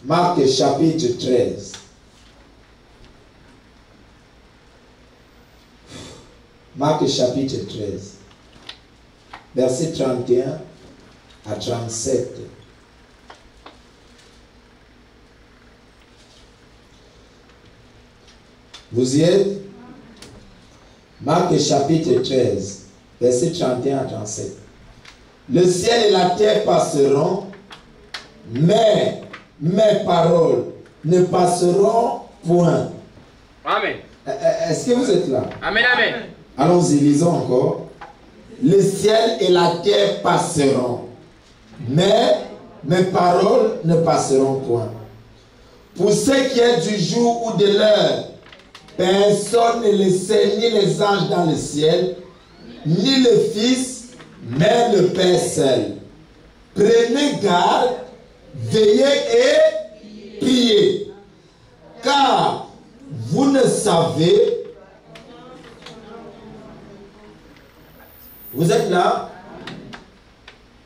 Marc chapitre 13. Marc chapitre 13. Verset 31 à 37. Vous y êtes? Marc chapitre 13, verset 31 à 37. Le ciel et la terre passeront, mais mes paroles ne passeront point. Amen. Est-ce que vous êtes là? Amen, amen. Allons-y, lisons encore. Le ciel et la terre passeront, mais mes paroles ne passeront point. Pour ce qui est du jour ou de l'heure, personne ne le sait, ni les anges dans le ciel, ni le Fils, mais le Père seul. Prenez garde, veillez et priez, car vous ne savez. Vous êtes là?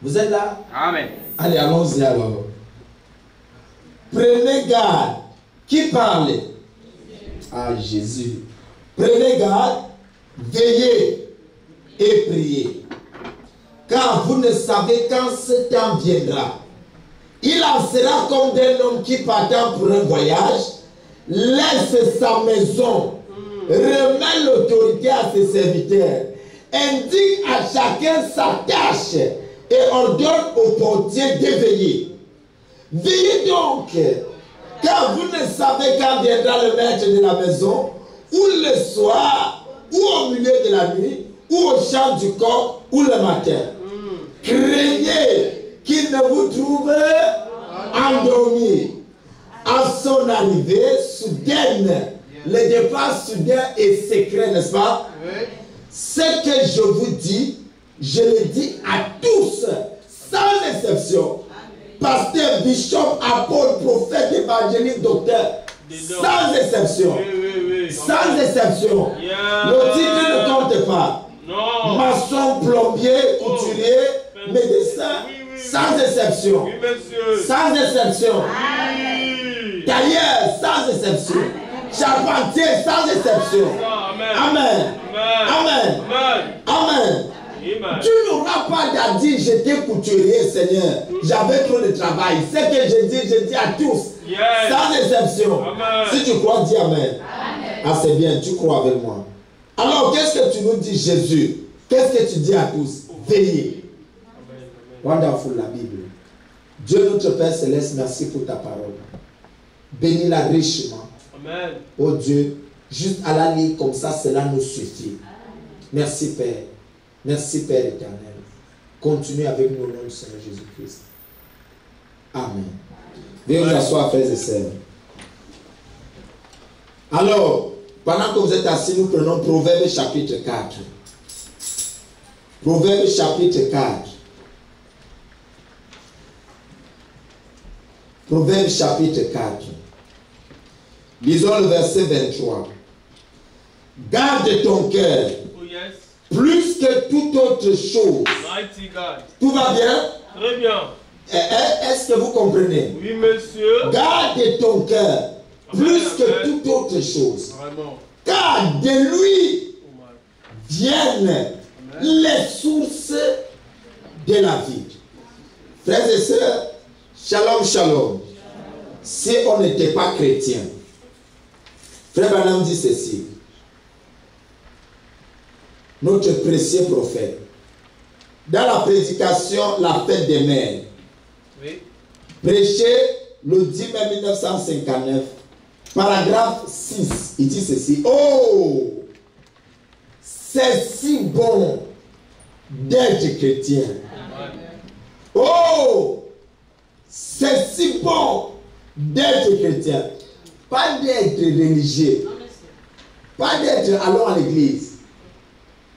Vous êtes là? Amen. Allez, allons-y alors. Prenez garde. Qui parle? Ah, Jésus. Prenez garde, veillez et priez. Car vous ne savez quand ce temps viendra. Il en sera comme d'un homme qui partant pour un voyage, laisse sa maison, remet l'autorité à ses serviteurs, indique à chacun sa tâche et ordonne au portier d'éveiller. Veillez donc, car vous ne savez quand viendra le maître de la maison, ou le soir, ou au milieu de la nuit, ou au chant du coq, ou le matin. Craignez qu'il ne vous trouve endormi. À son arrivée soudaine, le départ soudain et secret, n'est-ce pas? Ce que je vous dis, je le dis à tous, sans exception. Pasteur, bishop, apôtre, prophète, évangéliste, docteur, sans exception. Sans exception. Le titre ne compte pas. Maçon, plombier, couturier, médecin, sans exception. Sans exception. Tailleur, sans exception. Charpentier, sans exception. Amen. Amen. Amen. Tu n'auras pas à dire j'étais couturier, Seigneur. J'avais trop de travail. Ce que je dis à tous. Sans exception. Si tu crois, dis Amen. Ah, c'est bien, tu crois avec moi. Alors, qu'est-ce que tu nous dis, Jésus? Qu'est-ce que tu dis à tous? Veillez. Wonderful, la Bible. Dieu notre Père Céleste, merci pour ta parole. Bénis-la richement. Amen. Oh Dieu, juste à la lire comme ça, cela nous suffit. Merci Père. Merci Père éternel. Continue avec nous au nom du Seigneur Jésus-Christ. Amen. Veuillez vous asseoir, frères et sœurs. Alors, pendant que vous êtes assis, nous prenons Proverbe chapitre 4. Proverbe chapitre 4. Proverbe chapitre 4. Lisons le verset 23. Garde ton cœur. Plus que toute autre chose. Tout va bien? Très bien. Est-ce que vous comprenez? Oui, monsieur. Garde ton cœur. Plus que toute autre chose. Vraiment. Car de lui viennent les sources de la vie. Frères et sœurs, shalom, shalom. Si on n'était pas chrétien, Frère Branham dit ceci. Notre précieux prophète, dans la prédication La fête des mères, prêché le 10 mai 1959, paragraphe 6, il dit ceci. Oh, c'est si bon d'être chrétien. Oh, c'est si bon d'être chrétien. Pas d'être religieux, pas d'être allons à l'église,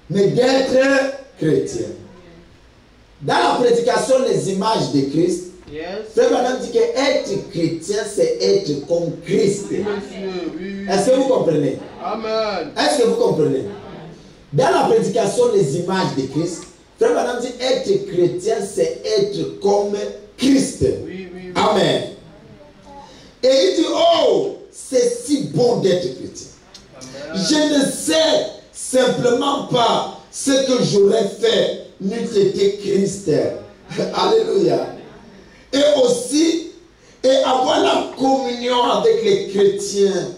mais d'être chrétien. Dans la prédication des images de Christ, Frère Branham dit que être chrétien, c'est être comme Christ. Est-ce que vous comprenez? Amen. Est-ce que vous comprenez? Dans la prédication des images de Christ, Frère Branham dit être chrétien, c'est être comme Christ. Amen. Et il dit, oh, c'est si bon d'être chrétien. Je ne sais simplement pas ce que j'aurais fait n'eût été Christ. Alléluia. Et aussi, et avoir la communion avec les chrétiens.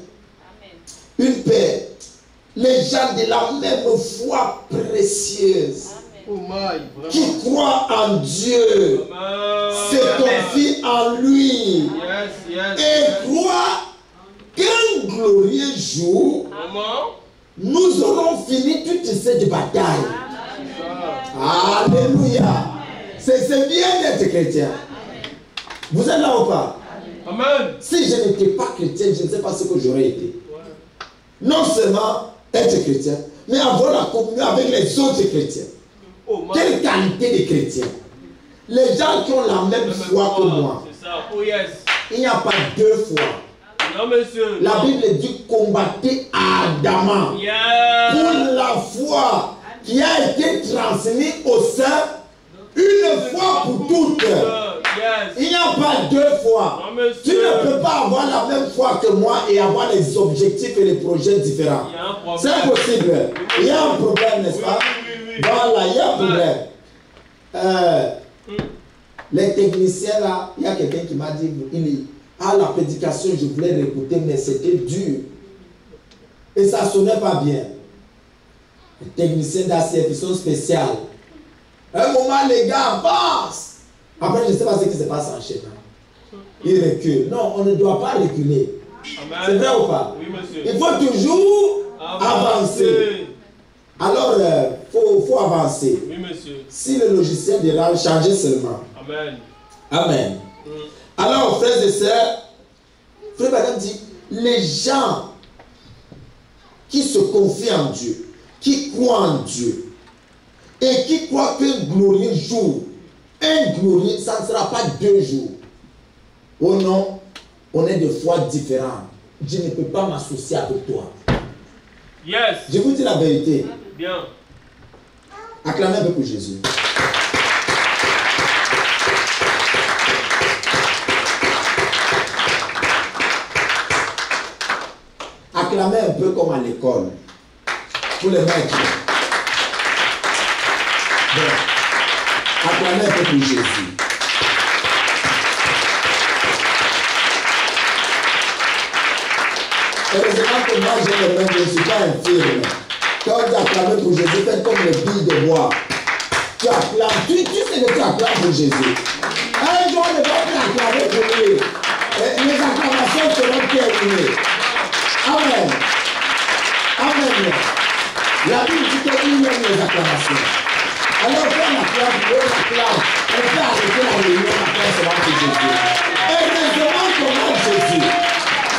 Une paix. Les gens de la même foi précieuse. Qui croient en Dieu. Se confient en lui. Et croient qu'un glorieux jour, nous aurons fini toutes ces batailles. Alléluia. C'est bien d'être chrétien. Vous êtes là ou pas? Amen. Si je n'étais pas chrétien, je ne sais pas ce que j'aurais été. Non seulement être chrétien, mais avoir la communion avec les autres chrétiens. Quelle qualité de chrétien? Les gens qui ont la même foi que moi. C'est ça. Oh yes. Il n'y a pas deux fois. Non, monsieur. La Bible dit combattez ardemment pour la foi qui a été transmise au sein une fois pour toutes. Il n'y a pas deux fois. Non, Tu ne peux pas avoir la même foi que moi et avoir les objectifs et les projets différents. C'est impossible. Il y a un problème, n'est-ce pas? Voilà, il y a un problème. Les techniciens là, il y a quelqu'un qui m'a dit, la prédication, je voulais l'écouter, mais c'était dur. Et ça ne sonnait pas bien. Les techniciens d'ACF, ils sont spéciaux. Un moment, les gars avancent. Après, je ne sais pas ce qui se passe en chemin. Ils reculent. Non, on ne doit pas reculer. C'est vrai ou pas? Oui, monsieur. Il faut toujours avancer. Alors, il faut avancer. Oui, monsieur. Si le logiciel ira changer seulement. Amen. Amen. Alors, frères et sœurs, Frère Branham dit, les gens qui se confient en Dieu, qui croient en Dieu, et qui croient qu'un glorieux jour, un glorieux, ça ne sera pas 2 jours. Oh non, on est de foi différentes. Je ne peux pas m'associer avec toi. Yes. Je vous dis la vérité. Bien. Acclamez un peu pour Jésus. Acclamez un peu comme à l'école. Pour les maîtres. Bon. Acclamez un peu pour Jésus. Heureusement que moi j'ai le même, je ne suis pas infirme. Quand tu acclames pour Jésus, faites comme les billes de bois. Tu acclames, tu sais que tu acclames pour Jésus. Un jour, on ne va plus acclamer pour lui. Les acclamations seront terminées. Amen. Amen. La Bible dit qu'il aime les acclamations. Alors, quand on acclame, on peut arrêter la réunion après seulement pour Jésus. Heureusement qu'on a Jésus.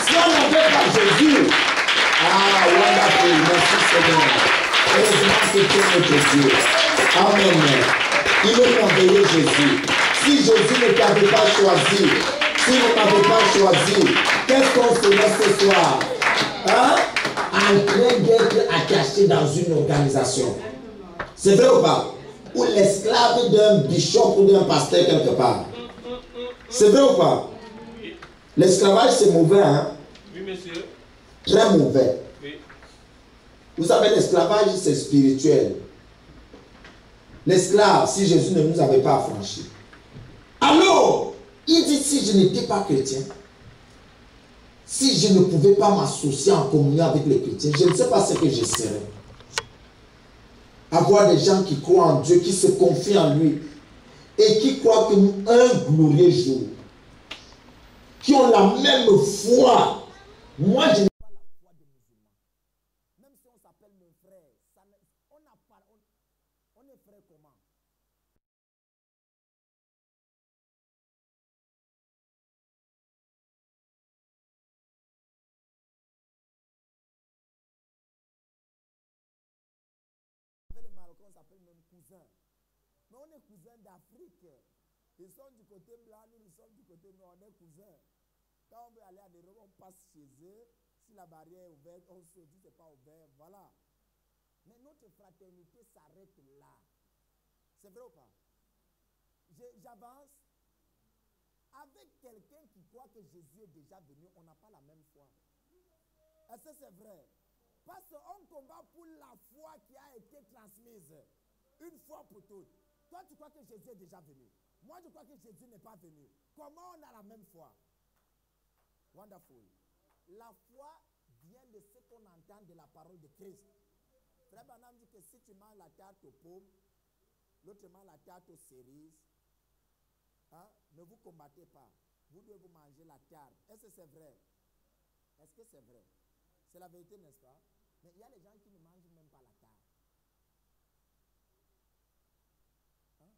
Si on n'avait pas Jésus, wonderful, merci Seigneur. Heureusement que tu es notre Dieu. Amen. Il est merveilleux Jésus. Si Jésus ne t'avait pas choisi, si vous n'avez pas choisi, qu'est-ce qu'on serait ce soir? Hein? En train d'être attaché dans une organisation. C'est vrai ou pas? Ou l'esclave d'un bishop ou d'un pasteur quelque part. C'est vrai ou pas? L'esclavage c'est mauvais, hein? Oui, monsieur. Très mauvais. Oui. Vous savez, l'esclavage c'est spirituel. L'esclave, si Jésus ne nous avait pas affranchis. Alors, il dit si je n'étais pas chrétien, si je ne pouvais pas m'associer en communion avec les chrétiens, je ne sais pas ce que je serais. Avoir des gens qui croient en Dieu, qui se confient en lui et qui croient qu'un glorieux jour, qui ont la même foi. Moi, je n'ai pas la foi des musulmans. Même si on s'appelle mon frère, on est frère comment? Les Marocains s'appellent même cousins. Mais on est cousins d'Afrique. Ils sont du côté blanc, nous sommes du côté noir, on est cousins. Quand on veut aller à l'Europe, on passe chez eux. Si la barrière est ouverte, on se dit que ce n'est pas ouvert. Voilà. Mais notre fraternité s'arrête là. C'est vrai ou pas? J'avance. avec quelqu'un qui croit que Jésus est déjà venu, on n'a pas la même foi. Est-ce que c'est vrai? Parce qu'on combat pour la foi qui a été transmise une fois pour toutes. Toi, tu crois que Jésus est déjà venu. Moi, je crois que Jésus n'est pas venu. Comment on a la même foi? Wonderful. La foi vient de ce qu'on entend de la parole de Christ. Frère Branham dit que si tu manges la tarte aux pommes, l'autre mange la tarte aux cerises, hein, ne vous combattez pas. Vous devez vous manger la tarte. Est-ce que c'est vrai? Est-ce que c'est vrai? C'est la vérité, n'est-ce pas? Mais il y a les gens qui ne mangent même pas la tarte. Hein?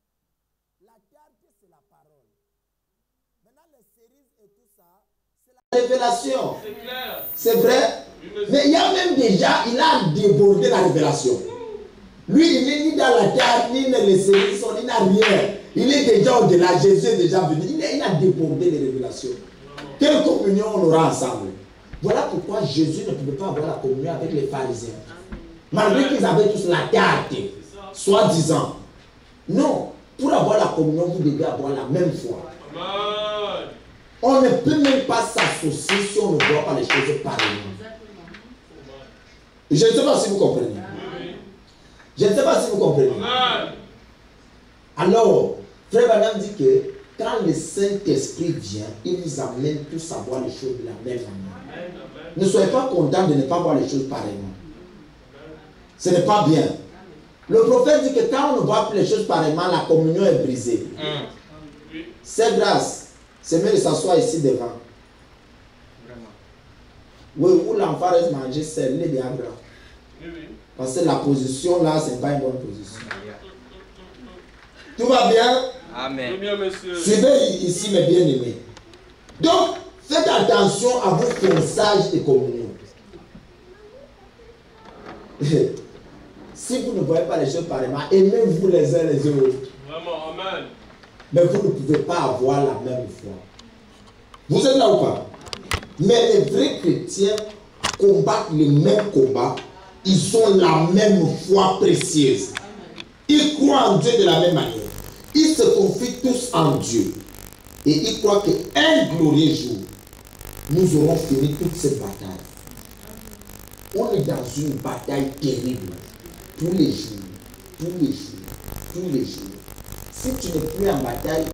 La tarte, c'est la parole. Maintenant, les cerises et tout ça, c'est la révélation. C'est clair. C'est vrai? Mais il y a même déjà, il a débordé la révélation. Lui, il n'est ni dans la terre, ni dans les cerises, il n'a rien. Il est déjà au-delà. Jésus est déjà venu. Il a débordé les révélations. Quelle communion on aura ensemble? Voilà pourquoi Jésus ne pouvait pas avoir la communion avec les pharisiens. Malgré qu'ils avaient tous la tarte, soi-disant. Non. Pour avoir la communion, vous devez avoir la même foi. On ne peut même pas s'associer si on ne voit pas les choses pareillement. Je ne sais pas si vous comprenez. Je ne sais pas si vous comprenez. Alors, Frère Branham dit que quand le Saint-Esprit vient, il nous amène tous à voir les choses de la même manière. Ne soyez pas contents de ne pas voir les choses pareillement. Ce n'est pas bien. Le prophète dit que quand on ne voit plus les choses pareillement, la communion est brisée. C'est grâce. C'est mieux de s'asseoir ici devant. Oui, où l'enfant reste manger, c'est les bien grand. Parce que la position là, ce n'est pas une bonne position. Tout va bien? Amen. Suivez ici mes bien-aimés. Donc, faites attention à vos fonçages de communion. Si vous ne voyez pas les choses pareillement, aimez-vous les uns les autres. Vraiment, amen. Mais vous ne pouvez pas avoir la même foi. Vous êtes là ou pas? Mais les vrais chrétiens combattent le même combat. Ils ont la même foi précieuse. Ils croient en Dieu de la même manière. Ils se confient tous en Dieu. Et ils croient qu'un glorieux jour, nous aurons fini toute cette bataille. On est dans une bataille terrible. Tous les jours, tous les jours, tous les jours. Si tu n'es plus en bataille,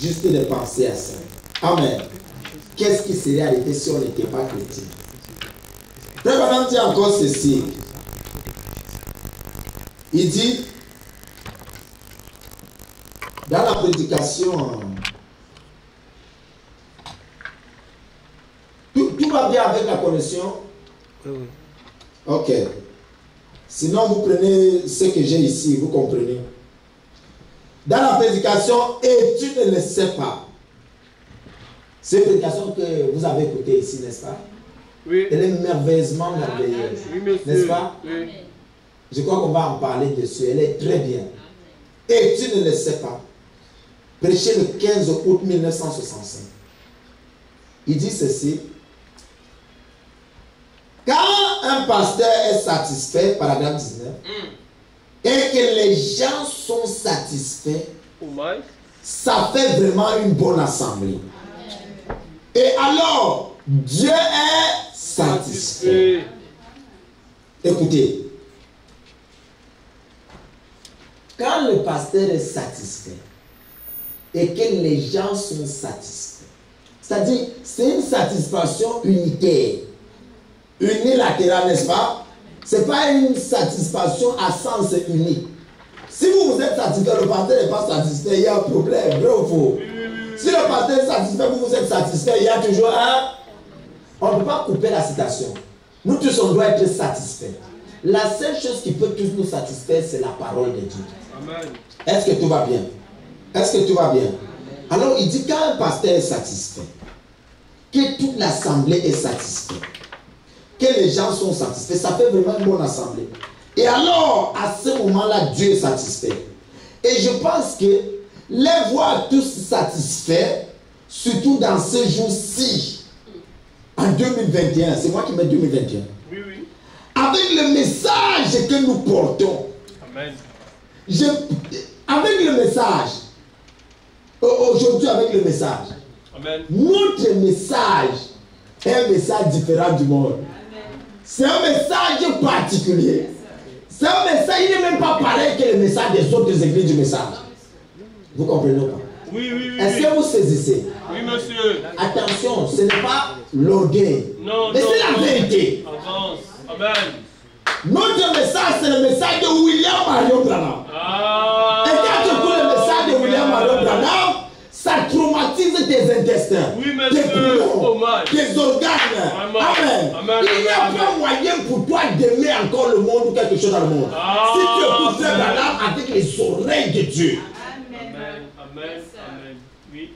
juste de penser à ça. Amen. Qu'est-ce qui serait arrivé si on n'était pas chrétien? Frère Branham dit encore ceci. Il dit, dans la prédication, tout va bien avec la connexion? Oui. Ok. Sinon, vous prenez ce que j'ai ici, vous comprenez. Dans la prédication, et tu ne le sais pas. Cette prédication que vous avez écoutée ici, n'est-ce pas? Oui. Elle est merveilleusement merveilleuse. Oui, n'est-ce pas? Oui. Je crois qu'on va en parler dessus. Elle est très bien. Et tu ne le sais pas. Prêché le 15 août 1965. Il dit ceci. Quand un pasteur est satisfait, paragraphe 19, et que les gens sont satisfaits, ça fait vraiment une bonne assemblée. Et alors, Dieu est satisfait. Écoutez, quand le pasteur est satisfait et que les gens sont satisfaits, C'est-à-dire, c'est une satisfaction unitaire, unilatérale, n'est-ce pas? Ce n'est pas une satisfaction à sens unique. Si vous êtes satisfait, le pasteur n'est pas satisfait, il y a un problème, vrai ou faux? Si le pasteur est satisfait, vous êtes satisfait, il y a toujours un... On ne peut pas couper la citation. Nous tous, on doit être satisfaits. La seule chose qui peut tous nous satisfaire, c'est la parole de Dieu. Amen. Est-ce que tout va bien? Est-ce que tout va bien? Alors, il dit quand un pasteur est satisfait, que toute l'assemblée est satisfaite, que les gens sont satisfaits, ça fait vraiment une bonne assemblée. Et alors, à ce moment-là, Dieu est satisfait. Et je pense que les voir tous satisfaits, surtout dans ce jour-ci, en 2021, c'est moi qui mets 2021. Oui, oui. Avec le message que nous portons, Amen. avec le message, aujourd'hui avec le message, Amen. notre message est un message différent du monde. C'est un message particulier. C'est un message, il n'est même pas pareil que le message des autres églises du message. Vous comprenez pas? Oui, oui, oui. Est-ce que vous saisissez? Oui, monsieur. Attention, ce n'est pas l'orgueil. Non, Mais non, c'est la non. vérité. Avance. Amen. Notre message, c'est le message de William Marion Branham. Ah. Et quand tu écoutes le message de William Marion Branham, ça traumatise tes intestins, Oui, tes monsieur. poumons, Hommage. tes organes. Amen. Amen. Amen. Il n'y a Amen. pas moyen pour toi d'aimer encore le monde ou quelque chose dans le monde. Ah. Si tu écoutes Frère Branham avec les oreilles de Dieu. Amen. Amen. Amen. Oui.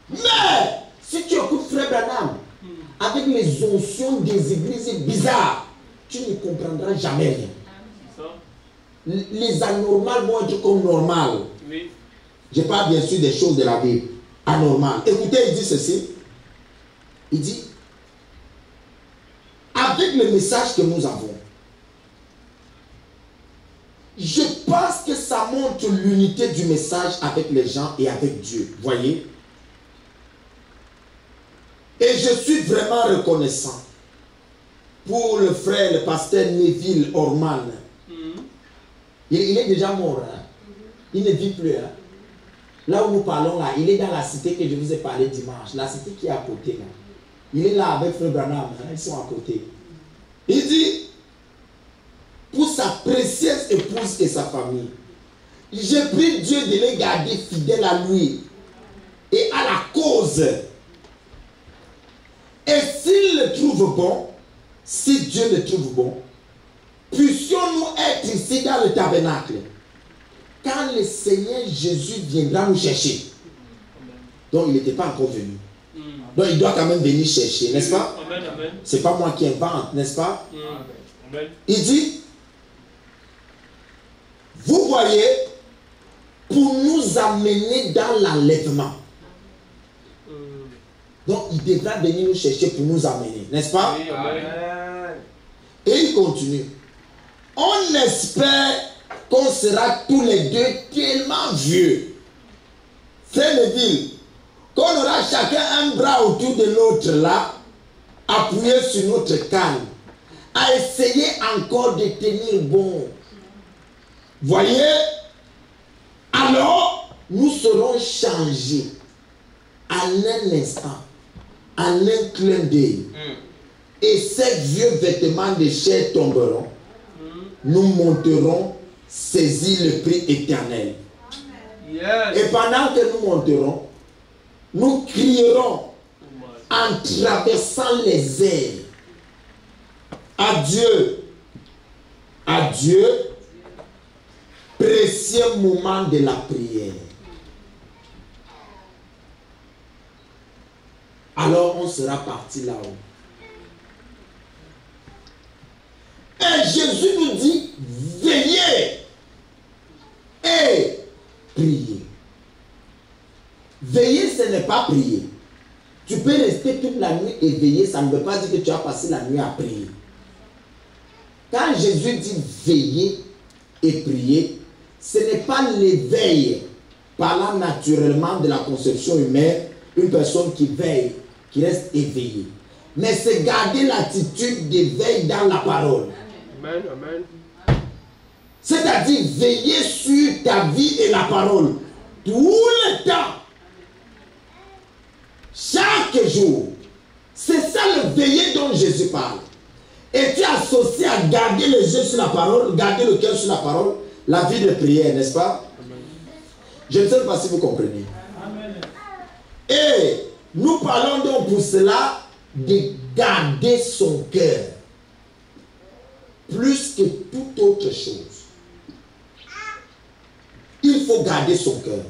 Mais si tu écoutes Frère Branham avec les oncions des églises bizarres, tu ne comprendras jamais rien. C'est ça? Les anormales vont être comme normales. Oui. Je parle bien sûr des choses de la Bible anormales. Écoutez, il dit ceci. Il dit, avec le message que nous avons, je pense que ça montre l'unité du message avec les gens et avec Dieu. Voyez? Et je suis vraiment reconnaissant pour le frère, le pasteur Neville Orman. Il est déjà mort. Hein? Il ne vit plus. Hein? Là où nous parlons, là, il est dans la cité que je vous ai parlé dimanche. La cité qui est à côté. Là. Il est là avec Frère Branham. Hein? Ils sont à côté. Il dit, pour sa précieuse épouse et sa famille, j'ai pris Dieu de les garder fidèles à lui et à la cause. Et s'il le trouve bon, si Dieu le trouve bon, puissions-nous être ici dans le tabernacle quand le Seigneur Jésus viendra nous chercher. Donc il n'était pas encore venu. Donc il doit quand même venir chercher, n'est-ce pas? C'est pas moi qui invente, n'est-ce pas? Il dit, vous voyez, pour nous amener dans l'enlèvement. Donc il devra venir nous chercher pour nous amener, n'est-ce pas? Oui, amen. Et il continue. On espère qu'on sera tous les deux tellement vieux. Frère Neville, qu'on aura chacun un bras autour de l'autre là, appuyé sur notre canne, à essayer encore de tenir bon. Voyez? Alors, nous serons changés en un instant, en un clin d'œil. Et ces vieux vêtements de chair tomberont. Nous monterons, saisir le prix éternel. Yes. Et pendant que nous monterons, nous crierons en traversant les airs. Adieu, adieu, précieux moment de la prière. Alors on sera parti là-haut. Et Jésus nous dit, veillez et priez. Veiller, ce n'est pas prier. Tu peux rester toute la nuit et veiller, ça ne veut pas dire que tu as passé la nuit à prier. Quand Jésus dit veiller et prier, ce n'est pas l'éveil, parlant naturellement de la conception humaine, une personne qui veille, qui reste éveillée. Mais c'est garder l'attitude d'éveil dans la parole. Amen, amen. C'est-à-dire veiller sur ta vie et la parole tout le temps. Chaque chaque jour. C'est ça le veiller dont Jésus parle. Et tu associes à garder les yeux sur la parole, garder le cœur sur la parole, la vie de prière, n'est-ce pas? Je ne sais pas si vous comprenez. Et nous parlons donc pour cela de garder son cœur plus que toute autre chose. Il faut garder son cœur.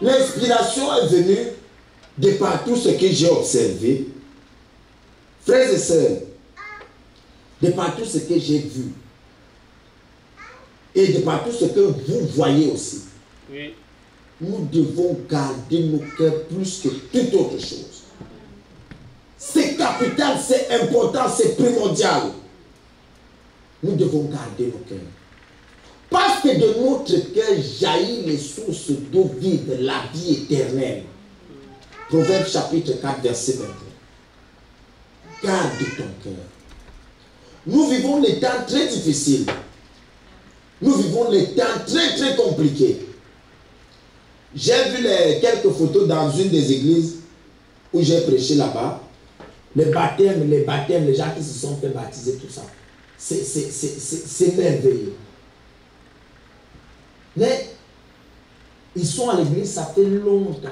L'inspiration est venue de par tout ce que j'ai observé. Frères et sœurs, de par tout ce que j'ai vu et de par tout ce que vous voyez aussi, Oui. nous devons garder nos cœurs plus que toute autre chose. C'est capital, c'est important, c'est primordial. Nous devons garder nos cœurs. Parce que de notre cœur jaillit les sources d'eau vive, la vie éternelle. Proverbe chapitre 4, verset 21. Garde ton cœur. Nous vivons des temps très difficiles. Nous vivons des temps très très compliqués. J'ai vu quelques photos dans une des églises où j'ai prêché là-bas. Les baptêmes, les gens qui se sont fait baptiser, tout ça. C'est merveilleux. Mais ils sont à l'église, ça fait longtemps.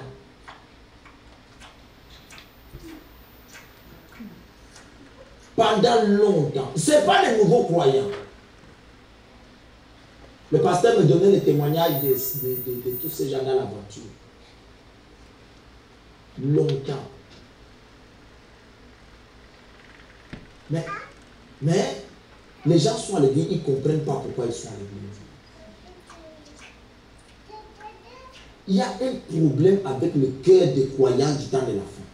Pendant longtemps. Ce n'est pas les nouveaux croyants. Le pasteur me donnait le témoignage de tous ces gens dans l'aventure. Longtemps. Mais les gens sont à l'église, ils ne comprennent pas pourquoi ils sont à l'église. Il y a un problème avec le cœur des croyants du temps de la fin.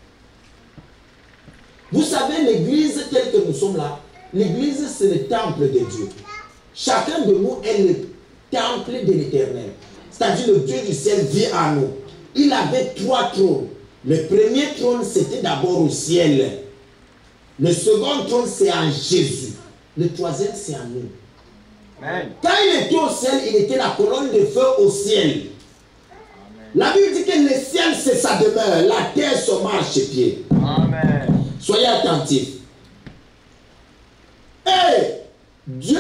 Vous savez, l'église telle que nous sommes là, l'église c'est le temple de Dieu. Chacun de nous est le temple de l'Éternel. C'est-à-dire le Dieu du ciel vit en nous. Il avait 3 trônes. Le premier trône c'était d'abord au ciel. Le second trône c'est en Jésus. Le troisième c'est en nous. Amen. Quand il était au ciel, il était la colonne de feu au ciel. Amen. La Bible dit que le ciel c'est sa demeure, la terre son marchepied. Amen. Soyez attentifs. Et Dieu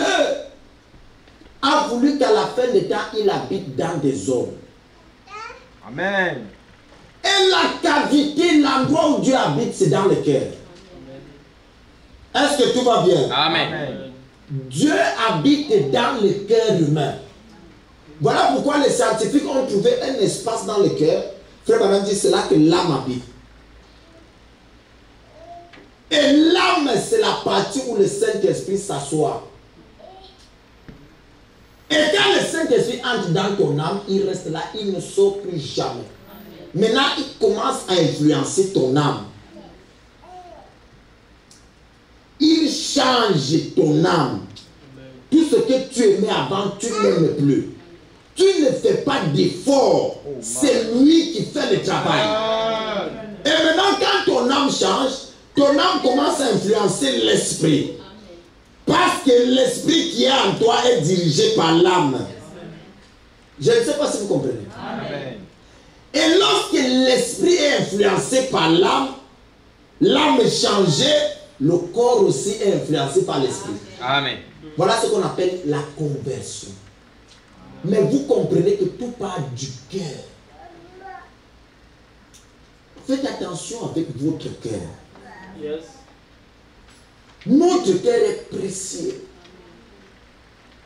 a voulu qu'à la fin des temps, il habite dans des hommes. Amen. Et la cavité, l'endroit où Dieu habite, c'est dans le cœur. Est-ce que tout va bien? Amen. Dieu habite dans le cœur humain. Voilà pourquoi les scientifiques ont trouvé un espace dans le cœur. Frère Branham dit, c'est là que l'âme habite. Et l'âme, c'est la partie où le Saint-Esprit s'assoit. Et quand le Saint-Esprit entre dans ton âme, il reste là, il ne sort plus jamais. Maintenant, il commence à influencer ton âme. Il change ton âme. Tout ce que tu aimais avant, tu n'aimes plus. Tu ne fais pas d'effort. C'est lui qui fait le travail. Et maintenant, quand ton âme change, ton âme commence à influencer l'esprit. Parce que l'esprit qui est en toi est dirigé par l'âme. Je ne sais pas si vous comprenez. Amen. Et lorsque l'esprit est influencé par l'âme, l'âme est changée, le corps aussi est influencé par l'esprit. Amen. Voilà ce qu'on appelle la conversion. Mais vous comprenez que tout part du cœur. Faites attention avec votre cœur. Yes. Notre cœur est précieux.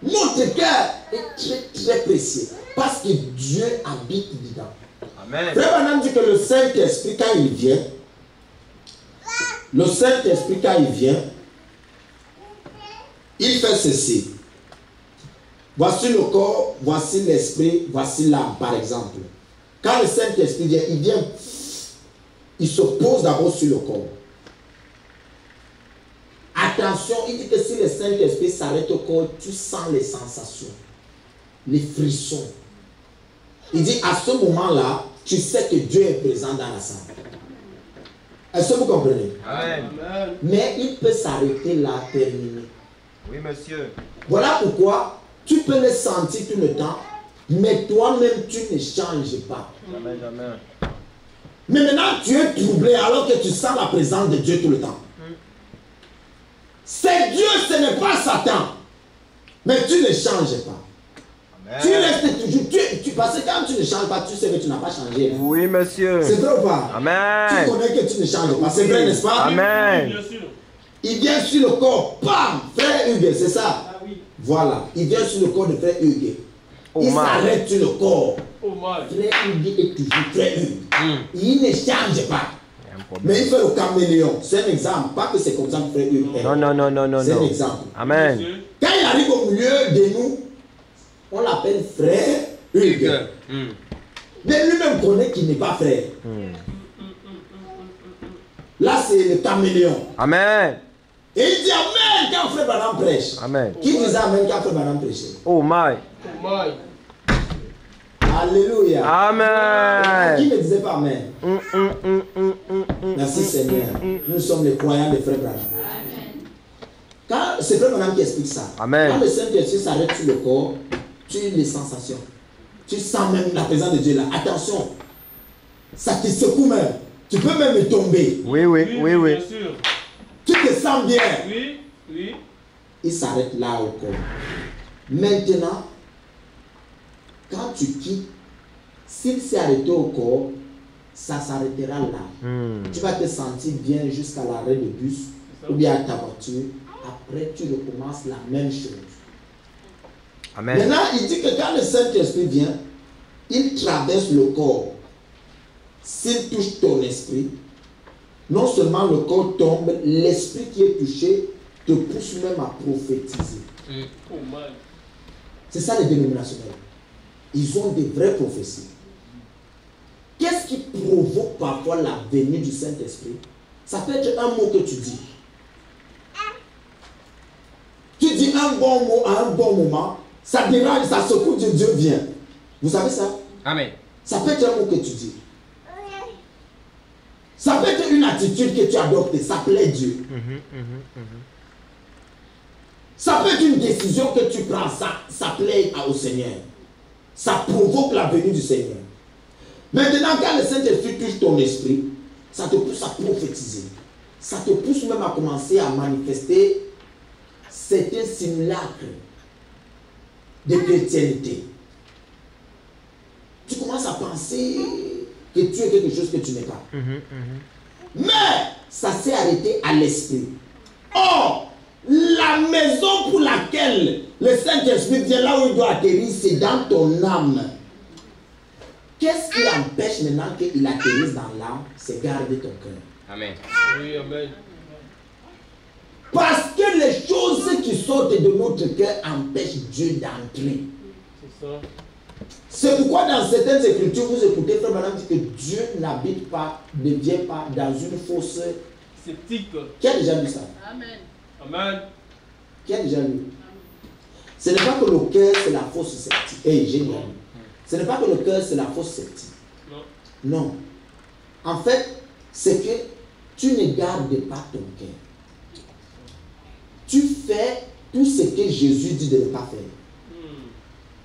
Notre cœur est très très précieux. Parce que Dieu habite dedans. Amen. Frère Branham dit que le Saint-Esprit, quand il vient, le Saint-Esprit, quand il vient, il fait ceci. Voici le corps, voici l'esprit, voici l'âme, par exemple. Quand le Saint-Esprit vient, il se pose d'abord sur le corps. Attention, il dit que si le Saint-Esprit s'arrête au corps, tu sens les sensations, les frissons. Il dit à ce moment-là, tu sais que Dieu est présent dans la salle. Est-ce que vous comprenez? Amen. Mais il peut s'arrêter là, terminer. Oui, monsieur. Voilà pourquoi tu peux le sentir tout le temps, mais toi-même tu ne changes pas. Amen, amen. Mais maintenant, tu es troublé alors que tu sens la présence de Dieu tout le temps. C'est Dieu, ce n'est pas Satan. Mais tu ne changes pas. Tu restes toujours. Parce que quand tu ne changes pas, tu sais que tu n'as pas changé. Oui, monsieur. C'est vrai ou pas? Amen. Tu connais que tu ne changes pas. C'est vrai, n'est-ce pas? Amen. Bien sûr. Il vient sur le corps. Bam! Frère Hugues, c'est ça? Ah oui. Voilà. Il vient sur le corps de frère Hugues. Oh, Il man. s'arrête sur le corps. Oh my. Frère Hugues est toujours frère Hugues. Il ne change pas. Il y a un problème. Mais il fait le caméléon. C'est un exemple. Pas que c'est comme ça que frère Hugues est. Non, non, non, non, non, C'est un non. exemple. Amen. Monsieur. Quand il arrive au milieu de nous, on l'appelle frère Hugues. Mais lui-même connaît qu'il n'est pas frère. Là, c'est le caméléon. Amen. Et il dit Amen quand frère Branham prêche. Amen. Qui disait Amen quand frère Branham prêchait? Oh my. Oh my. Alléluia. Qui Amen. ne disait pas Amen? Merci Seigneur. Nous sommes les croyants de frère Branham. Quand c'est frère Branham qui explique ça. Amen. Quand le Saint-Esprit s'arrête sur le corps, tu as les sensations. Tu sens même la présence de Dieu là. Attention. Ça te secoue même. Tu peux même tomber. Oui, oui, oui, oui. Bien sûr. Tu te sens bien. Oui, oui. Il s'arrête là au corps. Maintenant, quand tu quittes, s'il s'est arrêté au corps, ça s'arrêtera là. Tu vas te sentir bien jusqu'à l'arrêt de bus ou bien à ta voiture. Après, tu recommences la même chose. Amen. Maintenant, il dit que quand le Saint-Esprit vient, il traverse le corps. S'il touche ton esprit, non seulement le corps tombe, l'esprit qui est touché te pousse même à prophétiser. Oh my. C'est ça les dénominationnels. Ils ont des vraies prophéties. Qu'est-ce qui provoque parfois la venue du Saint-Esprit? Ça peut être un mot que tu dis. Tu dis un bon mot à un bon moment, ça dérange, ça secoue, Dieu vient. Vous savez ça? Amen. Ça peut être un mot que tu dis. Ça peut être une attitude que tu adoptes, ça plaît Dieu. Ça peut être une décision que tu prends, ça plaît au Seigneur. Ça provoque la venue du Seigneur. Maintenant, quand le Saint-Esprit touche ton esprit, ça te pousse à prophétiser. Ça te pousse même à commencer à manifester certains simulacres de chrétienté. Tu commences à penser que tu es quelque chose que tu n'es pas. Mais ça s'est arrêté à l'esprit. Or, la maison pour laquelle le Saint-Esprit vient, là où il doit atterrir, c'est dans ton âme. Qu'est-ce qui empêche maintenant qu'il atterrisse dans l'âme? C'est garder ton cœur. Amen. Oui, amen. Parce que les choses qui sortent de notre cœur empêchent Dieu d'entrer. C'est ça. C'est pourquoi dans certaines écritures, vous écoutez Frère Branham dit que Dieu n'habite pas, ne vient pas dans une fosse. Sceptique. Qui a déjà lu ça? Amen. Amen. Qui a déjà lu? Ce n'est pas que le cœur c'est la fosse sceptique. Hey, génial. Ce n'est pas que le cœur c'est la fosse sceptique. Non. Non. En fait, c'est que tu ne gardes pas ton cœur. Tu fais tout ce que Jésus dit de ne pas faire.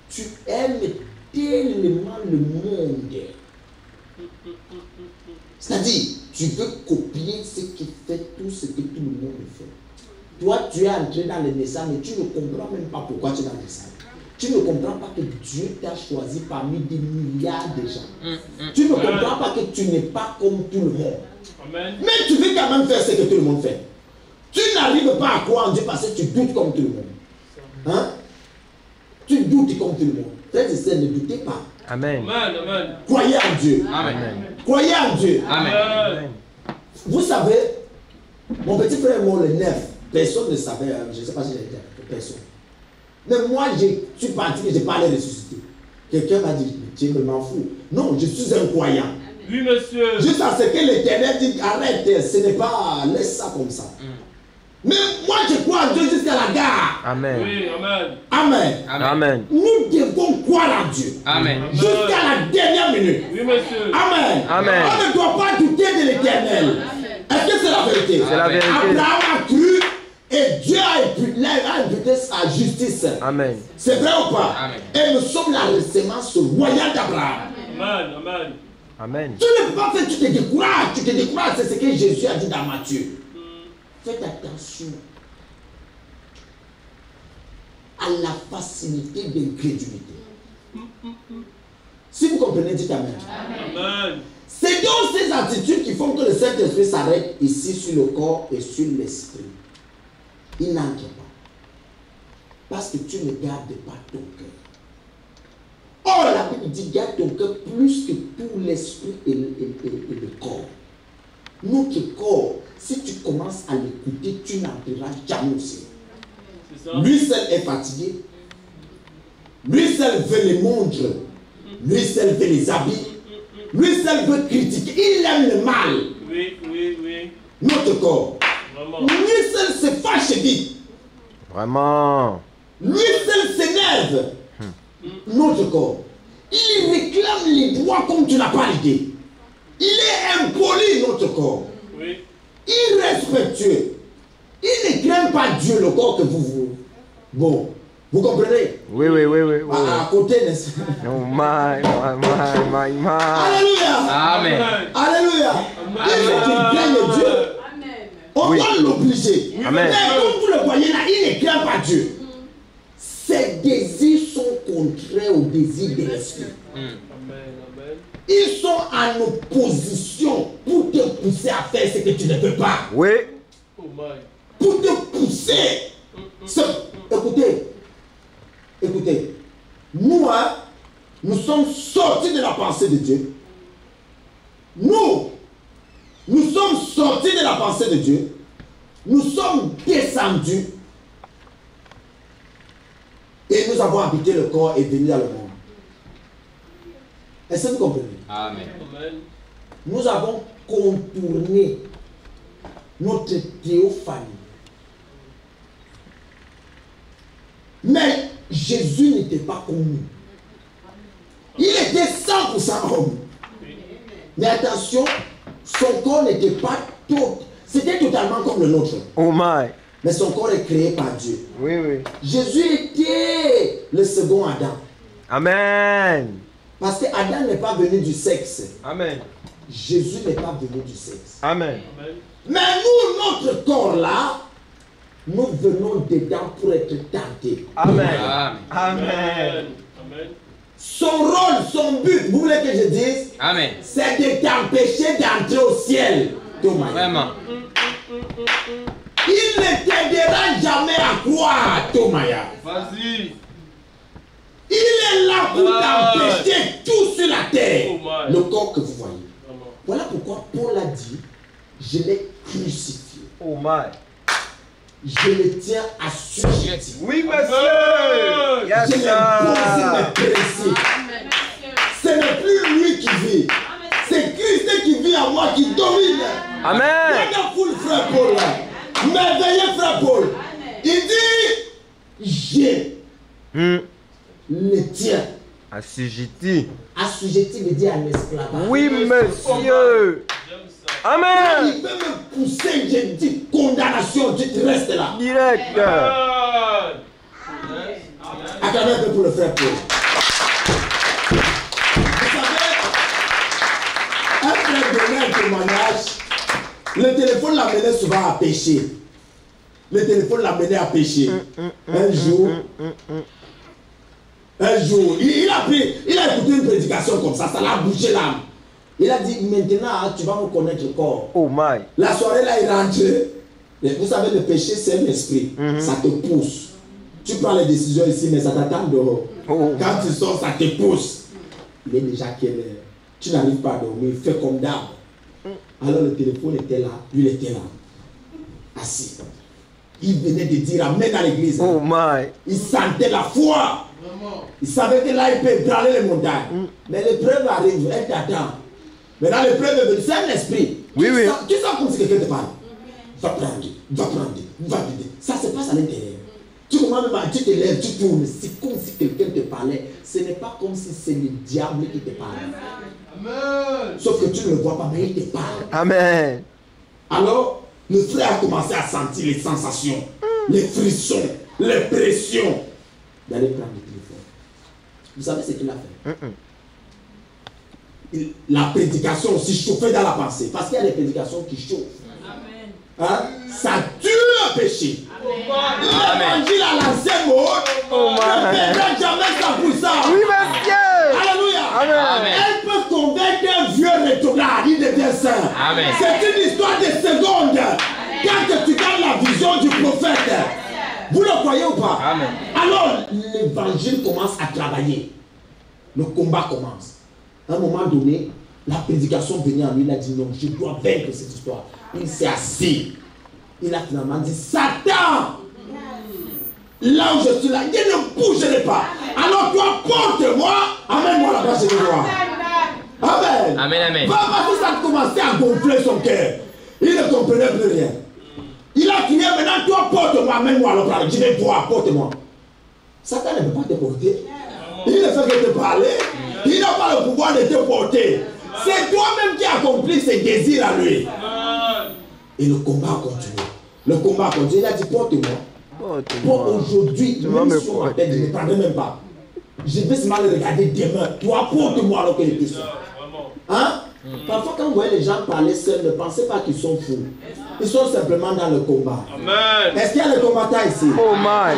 Tu aimes tellement le monde. C'est-à-dire, tu veux copier ce qui fait tout ce que tout le monde fait. Toi, tu es entré dans le message, mais tu ne comprends même pas pourquoi tu es dans le message. Tu ne comprends pas que Dieu t'a choisi parmi des milliards de gens. Tu ne comprends pas que tu n'es pas comme tout le monde. Amen. Mais tu veux quand même faire ce que tout le monde fait. Tu n'arrives pas à croire en Dieu parce que tu doutes comme tout le monde. Hein? Tu doutes comme tout le monde. Frères et sœurs, ne doutez pas. Amen. Amen. Amen. Croyez en Dieu. Amen. Croyez en Dieu. Amen. Vous savez, mon petit frère est mort le 9. Personne ne savait, je ne sais pas si j'ai été personne. Mais moi, je suis parti et je n'ai pas allé ressusciter. Quelqu'un m'a dit, Dieu m'en fout. Non, je suis un croyant. Oui, monsieur. Juste à ce que l'Éternel dit, arrête, ce n'est pas, laisse ça comme ça. Mais moi, je crois en Dieu jusqu'à la gare. Amen. Oui, amen. Amen. Amen. Nous devons croire en Dieu. Amen. Jusqu'à la dernière minute. Oui, monsieur. Amen. Amen. On ne doit pas douter de l'Éternel. Est-ce que c'est la vérité? C'est la vérité. Abraham a cru et Dieu a imputé sa justice. Amen. C'est vrai ou pas? Amen. Et nous sommes la semence royale d'Abraham. Amen. Amen. Amen. Tu ne peux pas faire, tu te décourages. Tu te décourages, c'est ce que Jésus a dit dans Matthieu. Faites attention à la facilité d'incrédulité. Si vous comprenez, dites Amen. Amen. C'est donc ces attitudes qui font que le Saint-Esprit s'arrête ici sur le corps et sur l'esprit. Il n'entre pas. Parce que tu ne gardes pas ton cœur. Or, la Bible dit garde ton cœur plus que tout l'esprit et le corps. Notre corps, si tu commences à l'écouter, tu n'entreras jamais au ciel. Lui seul est fatigué. Lui seul veut les montres. Lui seul veut les habits. Lui seul veut critiquer. Il aime le mal. Oui, oui, oui. Notre corps. Vraiment. Lui seul se fâche vite. Vraiment. Lui seul s'énerve. Notre corps. Il réclame les droits comme tu n'as pas l'idée. Il est impoli, notre corps. Oui. Irrespectueux. Il ne craint pas Dieu, le corps que vous. Bon, vous comprenez? Oui, oui, oui, oui. oui. À côté, n'est-ce pas? Oh my. Alléluia. Amen. Alléluia. Il faut qu'il craigne Dieu. On Oui. doit l'obliger. Amen. Mais comme vous le voyez là, il ne craint pas Dieu. Ses désirs sont contraires aux désirs de l'esprit. Amen. Amen. Ils sont en opposition pour te pousser à faire ce que tu ne peux pas. Oui. Oh my. Pour te pousser. Écoutez. Nous, nous sommes sortis de la pensée de Dieu. Nous sommes sortis de la pensée de Dieu. Nous sommes descendus. Et nous avons habité le corps et venu dans le monde. Est-ce que vous comprenez? Amen. Amen. Nous avons contourné notre théophanie. Mais Jésus n'était pas comme nous. Il était 100% homme. Mais attention, son corps n'était pas tout. C'était totalement comme le nôtre. Oh my. Mais son corps est créé par Dieu. Oui, oui. Jésus était le second Adam. Amen. Parce que Adam n'est pas venu du sexe. Amen. Jésus n'est pas venu du sexe. Amen. Amen. Mais nous, notre corps là, nous venons dedans pour être tentés. Amen. Amen. Amen. Amen. Son rôle, son but, vous voulez que je dise, Amen. c'est de t'empêcher d'entrer au ciel. Thomas. Vraiment. Il ne t'aidera jamais à croire, Tomaya. Vas-y. Il est là pour t'empêcher tout sur la terre. Oh my. Le corps que vous voyez. Vraiment. Voilà pourquoi Paul a dit, je l'ai crucifié. Oh my. Je le tiens assujetti. Oui, monsieur. Amen. Yes, Je l'ai posé sir. mes principes. Ce n'est plus lui qui vit. C'est Christ qui vit en moi, qui domine. Amen. Wonderful frère Paul. Merveilleux frère Paul. Il dit, je le tiens. Assujetti. Assujetti veut dire en esclavage. Oui, monsieur. J'aime ça. Quand Amen. il veut me pousser, je dis condamnation, tu te restes là. Direct. Amen. Acclamez un peu pour le frère Paul. Vous savez, un frère donnait un témoignage. Le téléphone l'amenait souvent à pécher. Le téléphone l'amenait à pécher. Un jour, il a écouté une prédication comme ça l'a bougé l'âme. Il a dit, maintenant, tu vas me connaître encore. Oh my. La soirée là, il rentre. Vous savez, le péché, c'est un esprit. Ça te pousse. Tu prends les décisions ici, mais ça t'attend dehors. Oh. Quand tu sors, ça te pousse. Il est déjà quelle heure? Tu n'arrives pas à dormir, fais comme d'hab. Alors le téléphone était là, lui il était là, assis. Il venait de dire amen à l'église. Oh my. Il sentait la foi. Il savait que là il peut ébranler les montagnes. Mais l'épreuve arrive, elle t'attend. Maintenant l'épreuve est venue, c'est un esprit. Oui, oui. Tu sens comme si quelqu'un te parle. Va prendre. Ça se passe à l'intérieur. Tu commences même à, tu te lèves, tu tournes. C'est comme si quelqu'un te parlait. Ce n'est pas comme si c'est le diable qui te parle. Amen. Sauf que tu ne le vois pas, mais il te parle. Amen. Alors, le frère a commencé à sentir les sensations, les frissons, les pressions d'aller prendre le téléphone. Vous savez ce qu'il a fait? la prédication aussi chauffait dans la pensée. Parce qu'il y a des prédications qui chauffent. Hein? Ça tue le péché. L'évangile à l'ancien mot ne perdra jamais sa puissance. Oui, monsieur. Alléluia. Amen. Elle peut convaincre un vieux rétrograde, il devient saint. Amen. C'est une histoire de secondes. Quand tu gardes la vision du prophète, vous le croyez ou pas? Amen. Alors, l'évangile commence à travailler. Le combat commence. À un moment donné, la prédication venait à lui, il a dit non, je dois vaincre cette histoire. Il s'est assis. Il a finalement dit, Satan, là où je suis là, il ne bougerai pas. Alors toi, porte-moi, amène-moi là-bas, je vais voir. Amen. Amen, amen. Parce que ça a commencé à gonfler son cœur. Il ne comprenait plus rien. Il a crié, maintenant toi, porte-moi, amène-moi là-bas, je vais voir, porte-moi. Satan ne peut pas te porter. Il ne fait que te parler. Il n'a pas le pouvoir de te porter. C'est toi-même qui accomplis ses désirs à lui. Et le combat continue. Le combat continue. Il a dit, porte-moi. Pour aujourd'hui, même si on m'appelle, je ne prendrai même pas. Je vais seulement le regarder demain. Toi, porte-moi alors qu'il est ça. Hein? Parfois, quand vous voyez les gens parler seuls, ne pensez pas qu'ils sont fous. Ils sont simplement dans le combat. Amen. Est-ce qu'il y a des combattants ici? Oh my.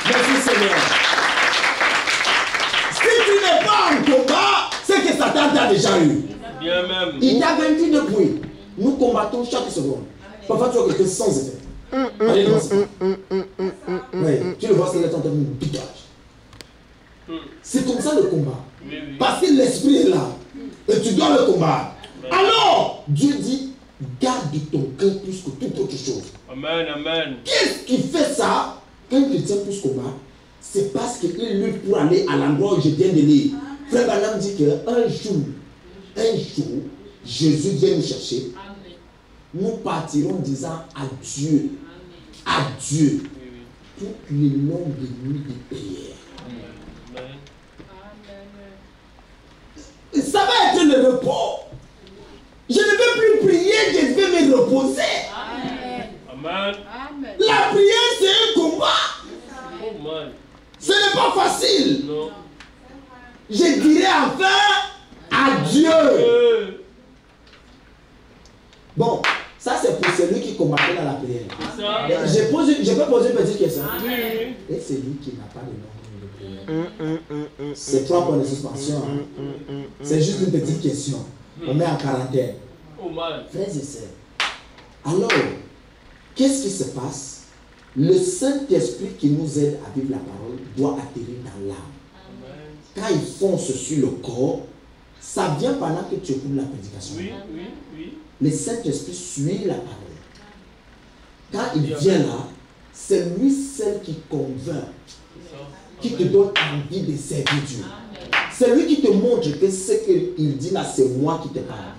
Merci Seigneur. Si tu n'es pas en combat, c'est que Satan t'a déjà eu. Bien même. Il t'a vaincu depuis. Nous combattons chaque seconde. Parfois tu vois quelqu'un sans effet. Allez, non, c'est pas. Oui, tu le vois, c'est le temps de bigage. C'est comme ça le combat. Oui, oui. Parce que l'esprit est là. Et tu dois le combattre. Alors, Dieu dit, garde ton cœur plus que toute autre chose. Amen, amen. Qu'est-ce qui fait ça? Quand le chrétien pousse combat, c'est parce qu'il lutte pour aller à l'endroit où je viens de lire. Frère Branham dit qu'un jour, Jésus vient nous chercher. Nous partirons disant adieu. Adieu. Toutes les longues nuits de prière. Ça va être le repos. Je ne vais plus prier, je vais me reposer. Amen. La prière, c'est un combat. Oh man. Ce n'est pas facile. Non. Je dirais enfin adieu. Bon, ça c'est pour celui qui combattait dans la prière. Ça. Je peux poser une petite question. Oui. Et celui qui n'a pas de nombre de prière. C'est toi pour les suspensions. C'est juste une petite question. On met en quarantaine. Oh man. Frères et sœurs, alors, qu'est-ce qui se passe? Le Saint-Esprit qui nous aide à vivre la parole doit atterrir dans l'âme. Quand il fonce sur le corps, ça vient pendant que tu écoutes la prédication. Oui, oui, oui. Le Saint-Esprit suit la parole. Quand il vient là, c'est lui seul qui convainc, qui te donne envie de servir Dieu. C'est lui qui te montre que ce qu'il dit là, c'est moi qui te parle.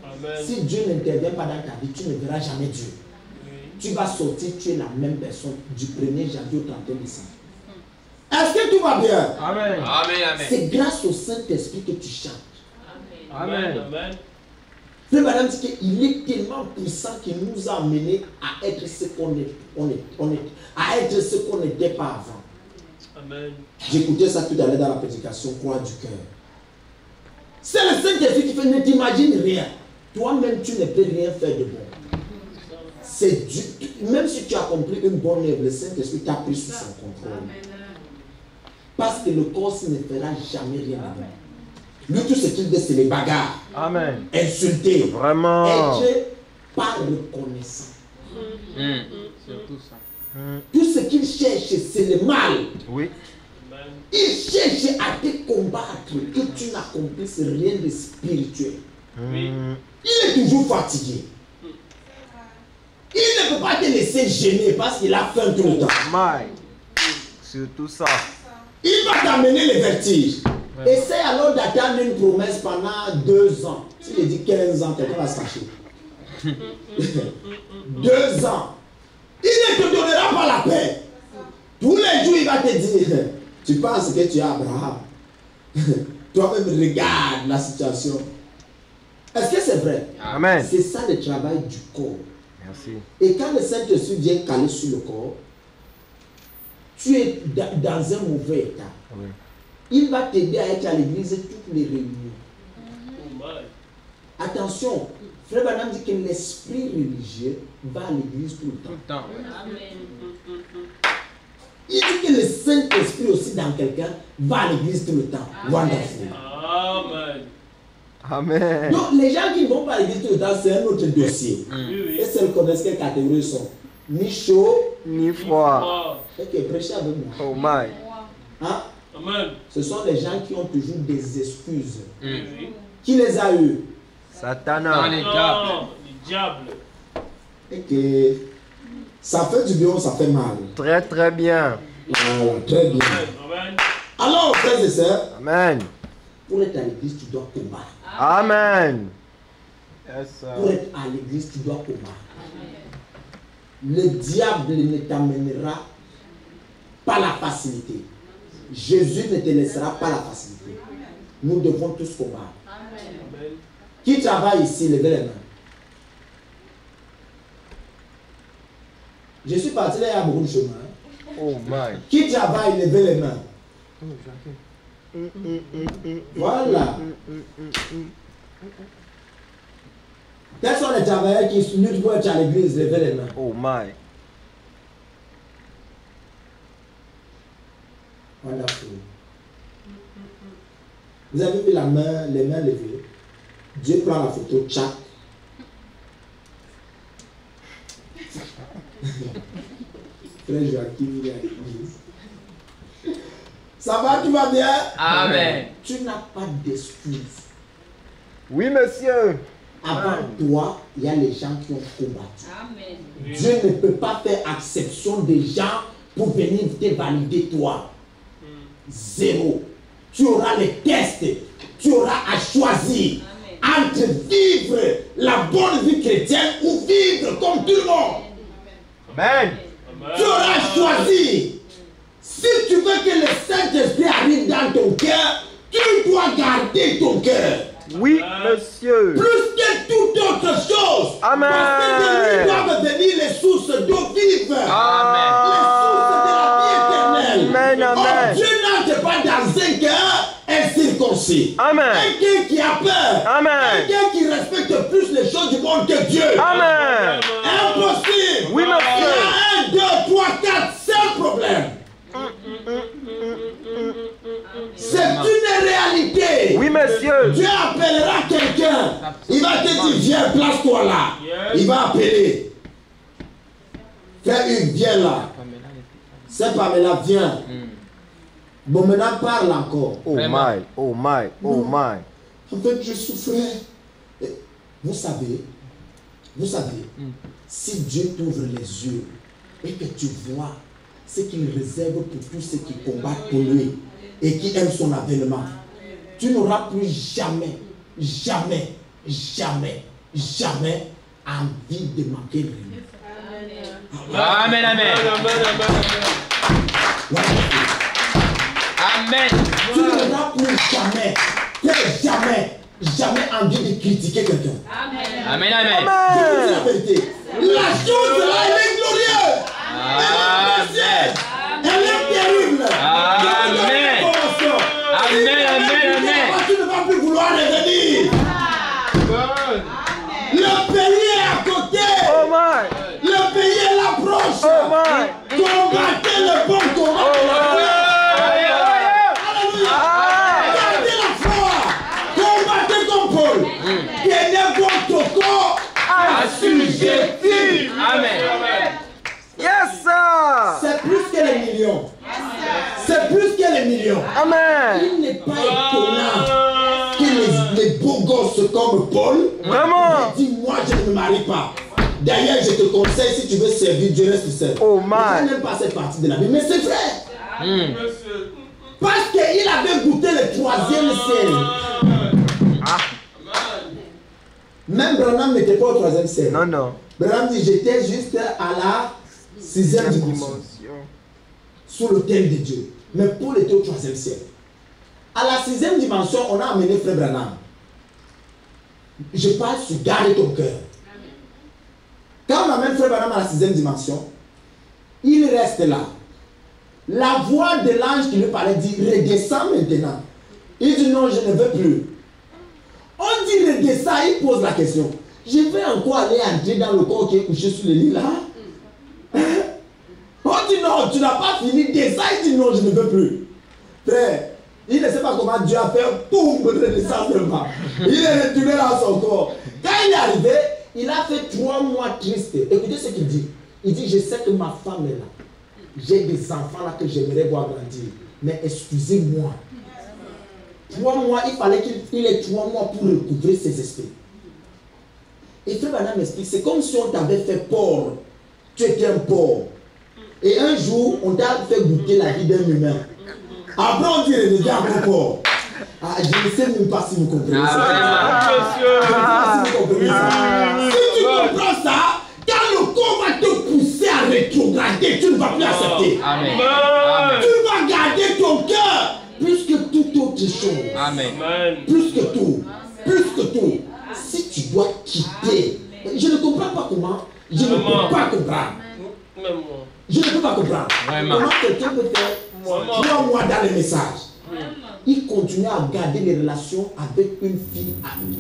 Amen. Si Dieu n'intervient pas dans ta vie, tu ne verras jamais Dieu. Tu vas sortir, tu es la même personne du 1er janvier au 31 décembre. Est-ce que tout va bien? Amen. Amen, amen. C'est grâce au Saint-Esprit que tu chantes. Amen, amen. Frère Madame dit qu'il est tellement puissant qu'il nous a amenés à être ce qu'on est, à être ce qu'on n'était pas avant. Amen. J'écoutais ça tout à l'heure dans la prédication, croix du cœur. C'est le Saint-Esprit qui fait, ne t'imagine rien. Toi-même, tu ne peux rien faire de bon. C'est Dieu. Même si tu as accompli une bonne œuvre, le Saint-Esprit t'a pris sous son contrôle. Parce que le corps ne fera jamais rien de bon. Lui, tout ce qu'il dit, c'est les bagarres. Amen. Insulter. Vraiment. Être pas reconnaissant. Surtout ça. Tout ce qu'il cherche, c'est le mal. Oui. Amen. Il cherche à te combattre, que tu n'accomplisses rien de spirituel. Oui. Il est toujours fatigué. Il ne peut pas te laisser gêner parce qu'il a faim tout le temps. My. Surtout ça. Il va t'amener les vertiges. Essaye alors d'attendre une promesse pendant 2 ans. Si je dis 15 ans, quelqu'un va se cacher. 2 ans. Il ne te donnera pas la paix. Tous les jours, il va te dire, tu penses que tu es Abraham. Toi-même, regarde la situation. Est-ce que c'est vrai? Amen. C'est ça le travail du corps. Merci. Et quand le Saint-Esprit vient caler sur le corps, tu es dans un mauvais état. Oui. Il va t'aider à être à l'église toutes les réunions. Oh my. Attention, Frère Branham dit que l'esprit religieux va à l'église tout le temps. Tout le temps. Il dit que le Saint-Esprit aussi dans quelqu'un va à l'église tout le temps. Wonderful. Amen. Amen. Donc les gens qui ne vont pas à l'église tout le temps, c'est un autre dossier. Oui, oui. Et ceux qui connaissent quelle catégorie ils sont. Ni chaud, Ni froid. Ah. et prêchez avec moi. Oh my. Hein? Amen. Ce sont les gens qui ont toujours des excuses. Oui, oui. Qui les a eues? Satana. Les diables. Et que ça fait du bien ou ça fait mal? Très très bien. Voilà, très bien. Amen. Alors, frères et sœurs, Amen. pour être à l'église, tu dois combattre. Amen. Yes, Pour sir. être à l'église, tu dois combattre. Le diable ne t'amènera pas la facilité. Jésus ne te laissera pas la facilité. Nous devons tous combattre. Amen. Qui travaille ici, levez les mains. Je suis parti là, il y a beaucoup de chemin. Oh my. Qui travaille, levez les mains. Voilà. Quels sont les travailleurs qui luttent pour être à l'église, levez les mains. Oh my. Wonderful. Vous avez vu la main, les mains levées. Dieu prend la photo, tchac. Frère Joachim, il est à l'église. Ça va, tu vas bien? Amen. Tu n'as pas d'excuses. Oui, monsieur. Avant toi, il y a les gens qui ont combattu. Amen. Dieu ne peut pas faire exception des gens pour venir te valider toi. Zéro. Tu auras les tests. Tu auras à choisir entre vivre la bonne vie chrétienne ou vivre comme tout le monde. Amen. Tu auras à choisir. Si tu veux que le Saint-Esprit arrive dans ton cœur, tu dois garder ton cœur. Oui, monsieur. Plus que toute autre chose. Amen. Parce que de lui doivent venir les sources d'eau vive. Les sources de la vie éternelle. Amen, Or, amen. Dieu n'entre pas dans un cœur incirconcis. Amen. Un cœur qui a peur. Amen. Un cœur qui respecte plus les choses du monde que Dieu. Amen. Impossible. Oui, monsieur. Il y a 1, 2, 3, 4, 5 problèmes. C'est une réalité. Oui, monsieur. Dieu appellera quelqu'un. Il va te dire, viens, place-toi là. Il va appeler. Frère Hugues, viens là. C'est Pamela, viens. Bon, maintenant parle encore. Oh my. Oh my. Oh my. En fait, je souffrais. Et vous savez, si Dieu t'ouvre les yeux et que tu vois ce qu'il réserve pour tous ceux qui combattent pour lui et qui aiment son avènement, tu n'auras plus jamais, jamais, jamais, jamais envie de manquer rien. Amen, amen. Amen. Tu n'auras plus jamais, jamais, jamais envie de critiquer quelqu'un. Amen, amen. Je vous dis la vérité. La chose là, elle est glorieuse. Amen. Elle est terrible. Amen. Amen, amen, amen. Tu ne vas plus vouloir revenir. Le pays est à côté. Oh my. Le pays est l'approche. Oh my. Combattez le bon combat. Oh my. Alléluia. Gardez la foi. Combattez comme Paul. Tenez votre corps assujetti. Amen. Yes, sir. C'est plus que les millions. C'est plus que les millions. Amen. Il n'est pas étonnant que les beaux gosses comme Paul Vraiment. disent, moi je ne me marie pas. D'ailleurs, je te conseille, si tu veux servir Dieu, reste seul. Oh Je my. n'aime pas cette partie de la Bible, mais c'est vrai. Parce qu'il avait goûté le troisième ciel. Même Branham n'était pas au troisième ciel. Non, non. Branham dit, j'étais juste à la sixième dimension. Sous l'autel de Dieu. Mais Paul était au troisième ciel. À la sixième dimension, on a amené Frère Branham. Je parle sur garder ton cœur. Quand on amène Frère Branham à la sixième dimension, il reste là. La voix de l'ange qui lui parlait dit redescends maintenant. Il dit non, je ne veux plus. On dit redescends, il pose la question. Je vais encore aller entrer dans le corps qui est couché sur le lit là. On dit non, tu n'as pas fini. Descends, il dit non, je ne veux plus. Frère, il ne sait pas comment Dieu a fait pour redescendre seulement. Il est retourné dans son corps. Quand il est arrivé, il a fait 3 mois triste. Écoutez ce qu'il dit. Il dit, je sais que ma femme est là. J'ai des enfants là que j'aimerais voir grandir. Mais excusez-moi. 3 mois, il fallait qu'il ait 3 mois pour recouvrer ses esprits. Et Frère Branham m'explique, c'est comme si on t'avait fait porc. Tu étais un porc. Et un jour, on t'a fait goûter la vie d'un humain. Après, on dit, redeviens encore porc. Ah, je ne sais même pas si vous comprenez ça. Je ne sais pas si vous comprenez ça. Si tu comprends ça, quand le corps va te pousser à rétrograder, tu ne vas plus accepter. Amen. Tu vas garder ton cœur plus que toute autre chose. Amen. Plus que tout. Plus que tout. Si tu dois quitter, je ne comprends pas comment. Je ne peux pas comprendre. Je ne peux pas comprendre. Vraiment. Comment quelqu'un peut faire 3 mois dans les messages. Il continue à garder les relations avec une fille.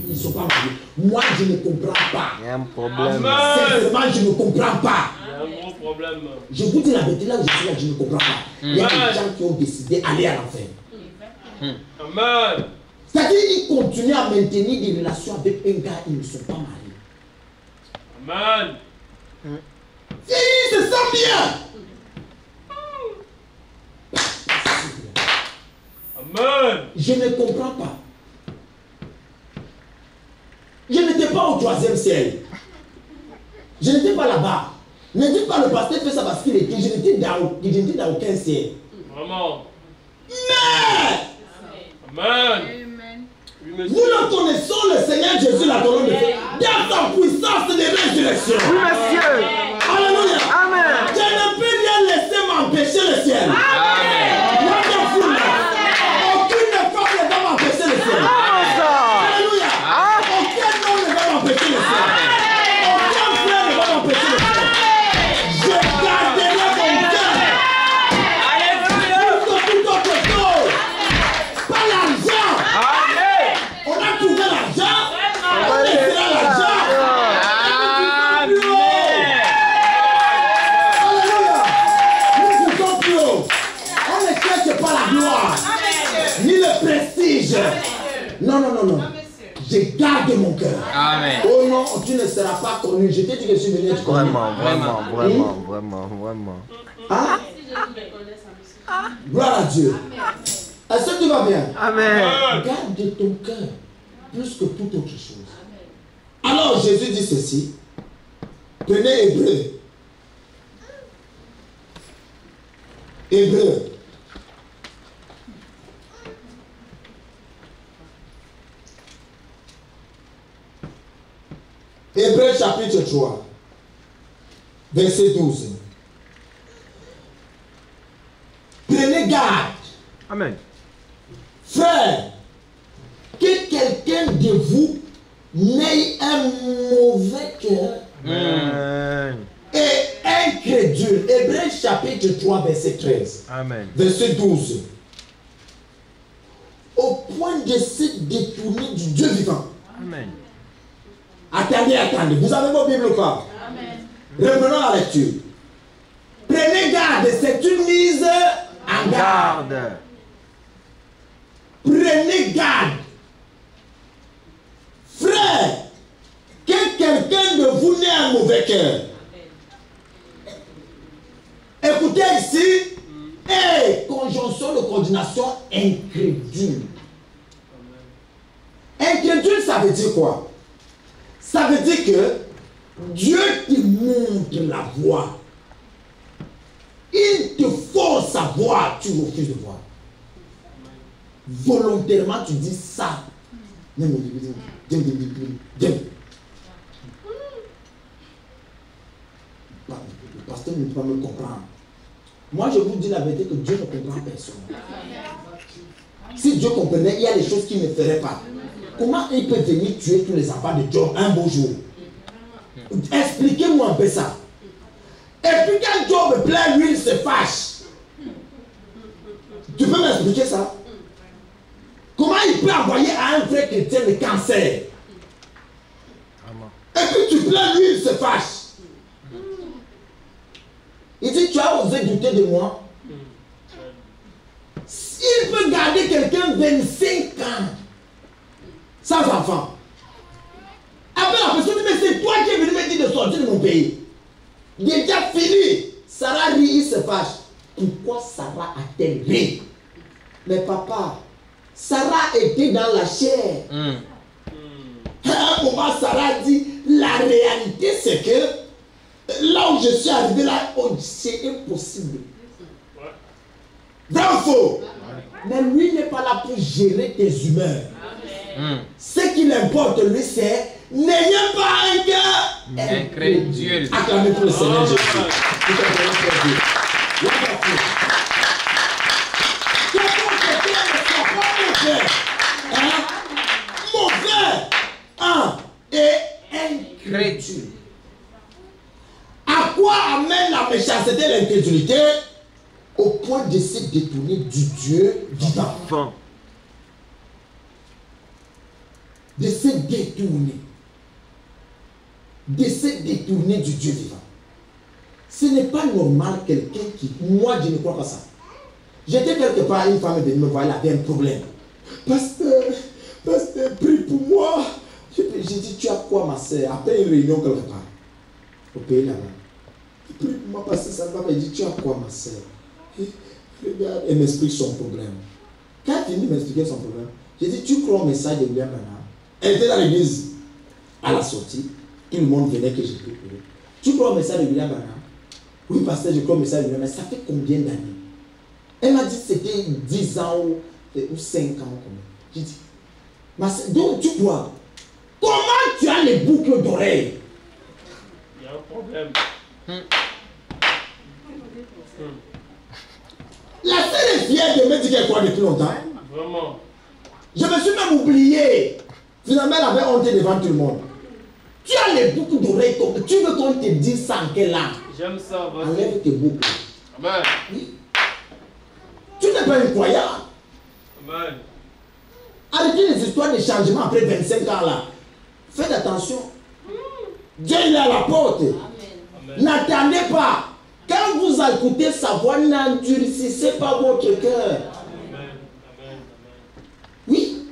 Ils ne sont pas mariés. Moi, je ne comprends pas. Il y a un problème. Sincèrement, je ne comprends pas. Il y a un gros problème. Je vous dis la vérité, là où je suis là, je ne comprends pas. Il y a des gens qui ont décidé d'aller à l'enfer. Amen. C'est-à-dire qu'ils continuent à maintenir des relations avec un gars, ils ne sont pas mariés. Amen. Et ils se sentent bien. Amen. Je ne comprends pas. Je n'étais pas au 3e ciel. Je n'étais pas là-bas. Ne dites pas le pasteur fait ça parce qu'il était. Je n'étais dans aucun ciel. Vraiment. Mais Amen. nous le connaissons, le Seigneur Jésus, la colonne de feu, dans sa puissance de résurrection. Oui, monsieur. Alléluia. Amen. Je ne peux rien laisser m'empêcher le ciel. Amen. Moi, je fous là. Aucune femme ne va m'empêcher le ciel. Alléluia. Aucun homme ne va m'empêcher le ciel. Aucun frère ne va m'empêcher le ciel. Je garderai mon cœur. Plus que tout autre chose. Pas l'argent. On a trouvé l'argent. On laissera l'argent. Alléluia. Nous ne sommes plus haut. On ne cherche pas la gloire. Ni le prestige. Non, non, non, non. Je garde mon cœur. Amen. Oh non, tu ne seras pas connu. Je t'ai dit que je suis venu être connu. Vraiment. Hein? Gloire à Dieu. Est-ce que tu vas bien? Amen. Garde ton cœur plus que toute autre chose. Alors Jésus dit ceci. Prenez Hébreu. Hébreu. Hébreu chapitre 3, verset 12. Prenez garde. Amen. Frère, que quelqu'un de vous n'ait un mauvais cœur Amen. et incrédule. Hébreu chapitre 3, verset 13. Amen. Verset 12. Au point de se détourner du Dieu vivant. Amen. Attendez. Vous avez vos Bibles ou pas? Amen. Revenons à la lecture. Prenez garde, c'est une mise en garde. Garde. Prenez garde. Frère, que quelqu'un de vous n'ait un mauvais cœur. Écoutez ici. Et conjonction de coordination incrédule. Incrédule, ça veut dire quoi? Ça veut dire que Dieu te montre la voie. Il te force à voir, tu refuses de voir. Volontairement, tu dis ça. Le pasteur ne peut pas me comprendre. Moi, je vous dis la vérité que Dieu ne comprend personne. Si Dieu comprenait, il y a des choses qu'il ne ferait pas. Comment il peut venir tuer tous les enfants de Job un beau jour? Expliquez-moi un peu ça. Et puis quand Job plaît, lui, il se fâche. Tu peux m'expliquer ça? Comment il peut envoyer à un vrai chrétien le cancer? Et puis tu plains, lui, il se fâche. Il dit, tu as osé douter de moi? S'il peut garder quelqu'un 25 ans sans enfant, après la personne dit, mais c'est toi qui es venu me dire de sortir de mon pays. Déjà fini. Sarah rit, il se fâche. Pourquoi Sarah a-t-elle ri? Mais papa, Sarah était dans la chair. À un moment, Sarah dit, la réalité c'est que là où je suis arrivé là, oh, c'est impossible. Vrai ou faux? Mais lui n'est pas là pour gérer tes humeurs. Ce qui l'importe, lui, c'est n'ayez pas un cœur incrédule. Acclamez pour le Seigneur Jésus. Mauvais et incrédule. À quoi amène la méchanceté et l'incrédulité? Au point de se détourner du Dieu vivant. De se détourner. De se détourner du Dieu vivant. Ce n'est pas normal quelqu'un qui... Moi, je ne crois pas ça. J'étais quelque part, une femme est venue me voir, elle avait un problème. Pasteur, prie pour moi. J'ai dit, tu as quoi ma soeur? Après une réunion quelque part, au pays là-bas. Prie pour moi parce que ça ne va pas. Elle dit, tu as quoi ma soeur? Regarde, elle m'explique son problème. Quand elle finit de m'expliquer son problème, j'ai dit, tu crois au message de William Branham? Elle était dans l'église. À la sortie, tout le monde venait que j'ai pris pour eux. Tu crois au message de William Branham? Oui, pasteur, je crois au message de William Branham. Ça fait combien d'années? Elle m'a dit que c'était 10 ans ou 5 ans. J'ai dit, donc tu crois? Comment tu as les boucles d'oreilles? Il y a un problème. La sœur est fière de me dire qu'elle croit depuis longtemps. Vraiment. Je me suis même oublié. Finalement, elle avait honte devant tout le monde. Tu as les boucles d'oreilles comme tu veux qu'on te dise ça en quelle langue? J'aime ça, vas-y. Enlève tes boucles. Amen. Oui. Tu n'es pas un croyant. Amen. Arrêtez les histoires de changement après 25 ans là. Faites attention. Dieu il est à la porte. N'attendez pas. Quand vous écoutez sa voix, n'endurcissez pas votre cœur. Amen. Oui.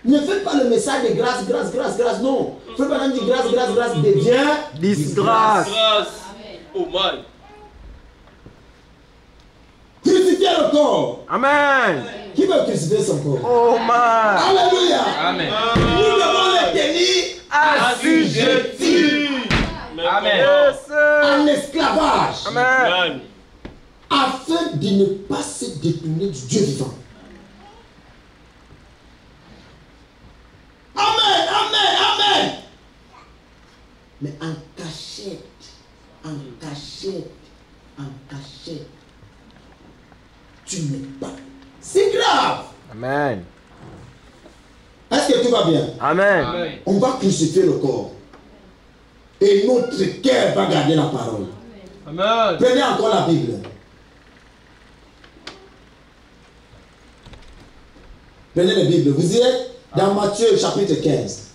Ne faites pas le message de grâce, grâce, grâce, grâce. Non. Faites pas dire grâce, grâce, grâce. Devient disgrâce. Grâce. Oh my. Crucifiez le corps. Amen. Qui veut crucifier son corps? Oh my. Alléluia. Amen. Nous devons les tenir Assujettis. Amen. en esclavage. Amen. Amen. Afin de ne pas se détourner du Dieu vivant. Amen, amen, amen. Mais en cachette, en cachette, en cachette, tu n'es pas. C'est grave. Amen. Est-ce que tout va bien? Amen. Amen. On va crucifier le corps. Et notre cœur va garder la parole. Amen. Prenez encore la Bible. Prenez la Bible. Vous y êtes dans Matthieu chapitre 15.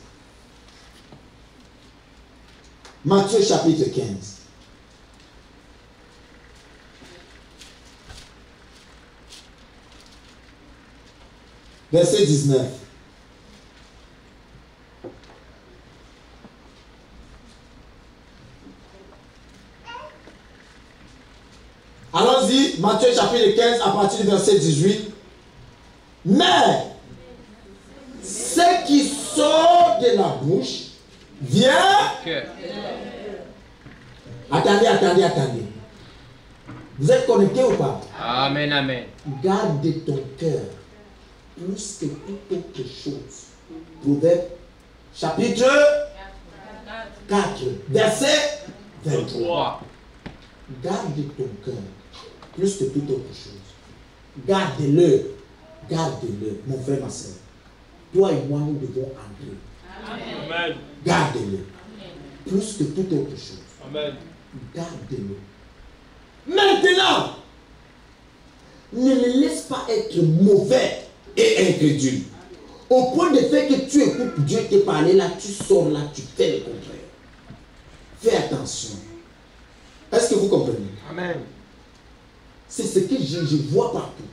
Matthieu chapitre 15. Verset 19. Allons-y, Matthieu chapitre 15 à partir du verset 18. Mais ce qui sort de la bouche vient. Cœur. Attendez. Vous êtes connectés ou pas? Amen. Amen. Garde ton cœur plus que toute autre chose. Proverbe chapitre 4, verset 23. 3. Garde ton cœur plus que toute autre chose. Garde-le. Garde-le, mon frère, ma soeur. Toi et moi, nous devons entrer. Amen. Garde-le. Plus que toute autre chose. Amen. Garde-le. Maintenant, ne les laisse pas être mauvais et incrédules. Au point de fait que tu écoutes Dieu te parler là, tu sors là, tu fais le contraire. Fais attention. Est-ce que vous comprenez? Amen. C'est ce que je vois partout.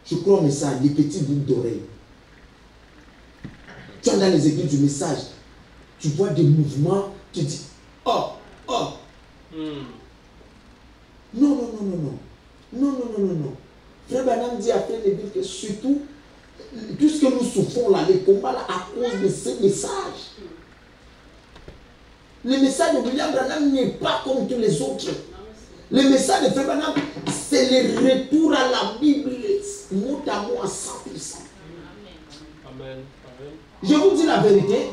Je crois au message, les petits bouts d'oreilles. Tu es dans les églises du message, tu vois des mouvements, tu dis, oh, oh. Non, non, non, non, non. Non, non, non, non, non. Frère Branham dit après l'église que surtout, tout ce que nous souffrons là, les combats là, à cause de ce message. Le message de William Branham n'est pas comme tous les autres. Le message de Frère Branham, c'est le retour à la Bible, mot à mot à 100%. Amen. Je vous dis la vérité.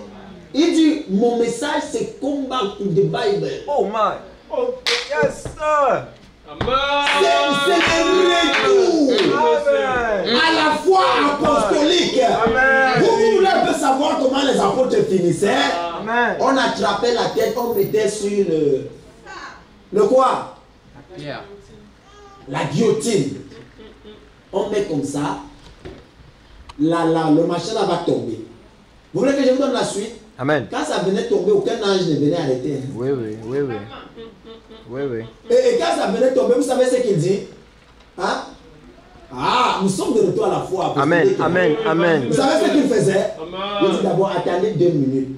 Il dit, mon message c'est combat to the Bible. Oh my. Oh, yes, sir. C'est le retour Amen. à la foi apostolique. Amen. Vous voulez un peu savoir comment les apôtres finissaient? Amen. On attrapait la tête, on mettait sur le quoi? Pierre. La guillotine. On met comme ça. Le machin là va tomber. Vous voulez que je vous donne la suite? Amen. Quand ça venait tomber, aucun ange ne venait arrêter. Oui, oui, oui, oui. Oui, oui. Et quand ça venait tomber, vous savez ce qu'il dit? Hein? Ah, nous sommes de retour à la foi. Amen, amen, amen. Vous savez ce qu'il faisait? Amen. Il dit d'abord, attendez 2 minutes.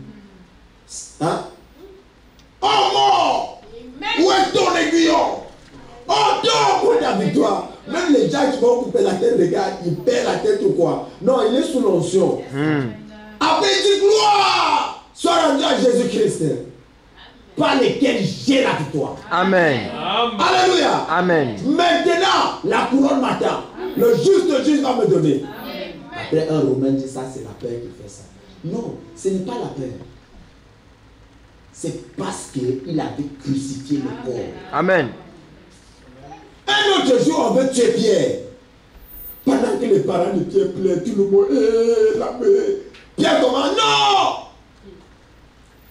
Hein? Oh mort! Où est ton aiguillon? Oh non, où est ta victoire? Même les gens qui vont couper la tête, regarde, ils perdent la tête ou quoi? Non, il est sous l'onction. Après, il dit gloire soit rendue à Jésus-Christ, par lesquels j'ai la victoire. Amen. Alléluia. Amen. Maintenant, la couronne m'attend. Le juste juge va me donner. Après, un Romain dit ça, c'est la peur qui fait ça. Non, ce n'est pas la peur. C'est parce qu'il avait crucifié le corps. Amen. Un autre jour, on veut tuer Pierre. Pendant que les parents de Pierre pleurent, tout le monde, la paix. Pierre comment? Non!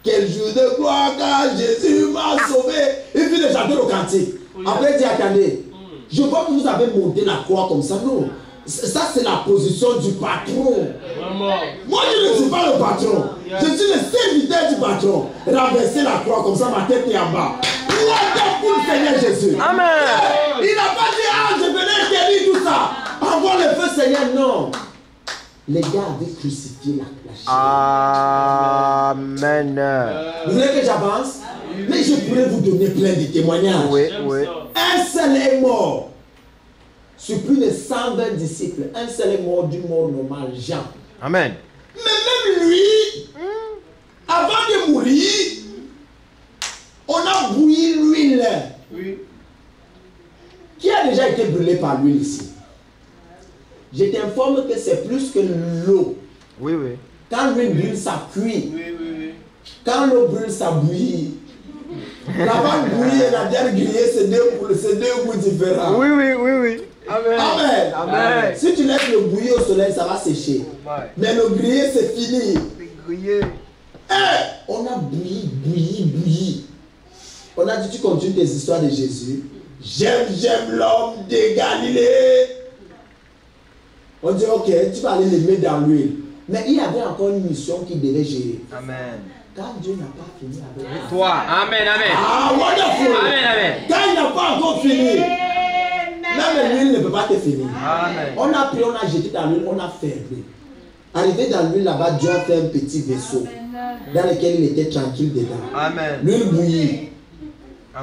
Quel jour de gloire, car Jésus m'a sauvé. Il finit de chanter le cantique. Après, il dit, attendez, je vois que vous avez monté la croix comme ça. Non, ça c'est la position du patron. Moi, je ne suis pas le patron. Je suis le serviteur du patron. Renverser la croix comme ça, ma tête est en bas. Pour le Seigneur Jésus. Amen. Il n'a pas dit, ah, je venais interdire tout ça. Envoie le feu, Seigneur. Non. Les gars avaient crucifié la chair. Amen. Vous voulez que j'avance? Mais je pourrais vous donner plein de témoignages. Oui, oui. Un seul est mort. Sur plus de 120 disciples, un seul est mort d'une mort normale, Jean. Amen. Mais même lui, avant de mourir, on a bouilli l'huile. Oui. Qui a déjà été brûlé par l'huile ici? Je t'informe que c'est plus que l'eau. Oui, oui. Quand l'huile brûle, ça cuit. Oui, oui, oui. Quand l'eau brûle, ça bouillit. La vanne bouillie et la bière grillée, c'est deux goûts différents. Oui, oui, oui, oui. Amen. Amen. Amen. Si tu laisses le bouillir au soleil, ça va sécher. Mais le grillé, c'est fini. Grillé. On a bouilli. On a dit, tu continues tes histoires de Jésus. J'aime l'homme de Galilée. On dit, ok, tu vas aller les mettre dans l'huile. Mais il y avait encore une mission qu'il devait gérer. Amen. Quand Dieu n'a pas fini avec lui. Toi. Amen, amen. Ah, wonderful. Amen, amen. Quand il n'a pas encore fini, même l'huile ne peut pas te finir. Amen. On a pris, on a jeté dans l'huile, on a fermé. Arrivé dans l'huile là-bas, Dieu a fait un petit vaisseau dans lequel il était tranquille dedans. Amen. L'huile bouillie.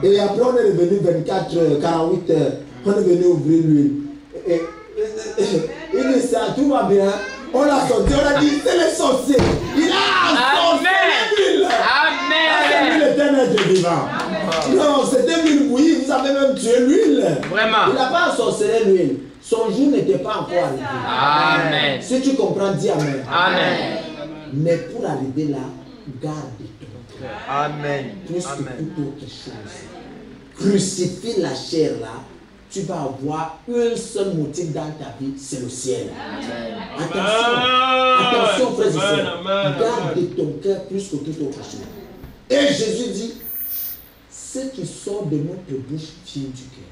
Et après, on est revenu 24 heures, 48 heures. On est venu ouvrir l'huile. Il dit ça, tout va bien. On a sorti, on a dit, c'est les sorciers. Il a sorti l'huile. Amen. L'huile était un être vivant. Non, c'était l'huile bouillie, vous avez même tué l'huile. Vraiment. Il n'a pas ensorcelé l'huile. Son jour n'était pas encore arrivé. Amen. Si tu comprends, dis Amen. Amen. Mais pour arriver là, garde ton cœur. Amen. Plus que Amen. toute autre chose. Crucifie la chair là. Tu vas avoir un seul motif dans ta vie, c'est le ciel. Attention, frères et sœurs. Garde ton cœur plus que toute autre chose. Et Jésus dit, ce qui sort de notre bouche vient du cœur.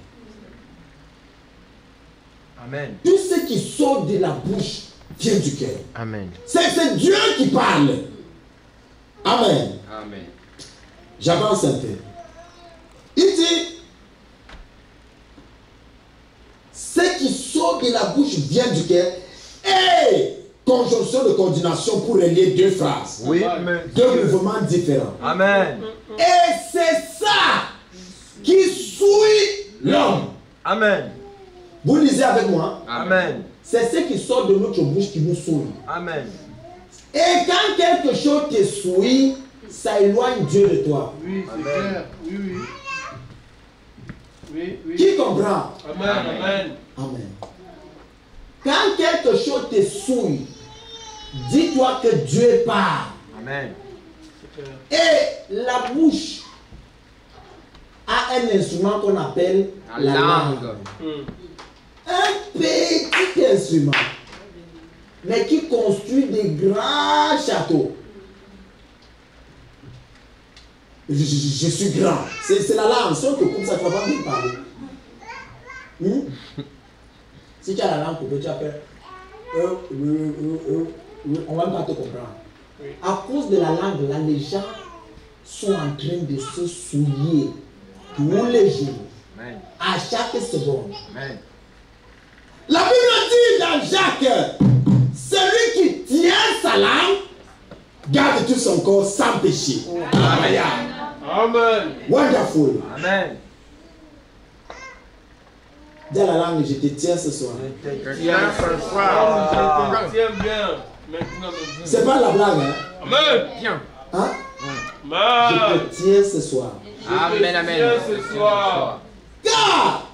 Amen. Tout ce qui sort de la bouche vient du cœur. Amen. C'est Dieu qui parle. Amen. Amen. J'avance un peu. Il dit, ce qui sort de la bouche vient du cœur. Et conjonction de coordination pour relier deux phrases. Oui, Deux mouvements différents. Amen. Et c'est ça qui souille l'homme. Amen. Vous lisez avec moi. Amen. C'est ce qui sort de notre bouche qui nous souille. Amen. Et quand quelque chose te souille, ça éloigne Dieu de toi. Oui, c'est clair. Oui, oui. Oui, oui. Qui comprend? Amen, amen. Amen. Quand quelque chose te souille, dis-toi que Dieu parle. Amen. C'est clair. Et la bouche a un instrument qu'on appelle la langue. Un petit instrument, mais qui construit des grands châteaux. Je suis grand. C'est la langue. Si on te coupe ça, tu ne vas pas bien parler. Si tu as la langue coupée, tu vas faire on ne va pas te comprendre. Oui. À cause de la langue, là, les gens sont en train de se souiller tous les jours, Amen. à chaque seconde. Amen. La Bible dit dans Jacques, celui qui tient sa langue garde tout son corps sans péché. Amen. Amen. Wonderful. Amen. Dis à la langue, je te tiens ce soir. Tiens bien. Maintenant, C'est pas la blague, hein? amen. Viens. Hein? Amen. Je te tiens ce soir. Amen, amen. Tiens ce soir. Car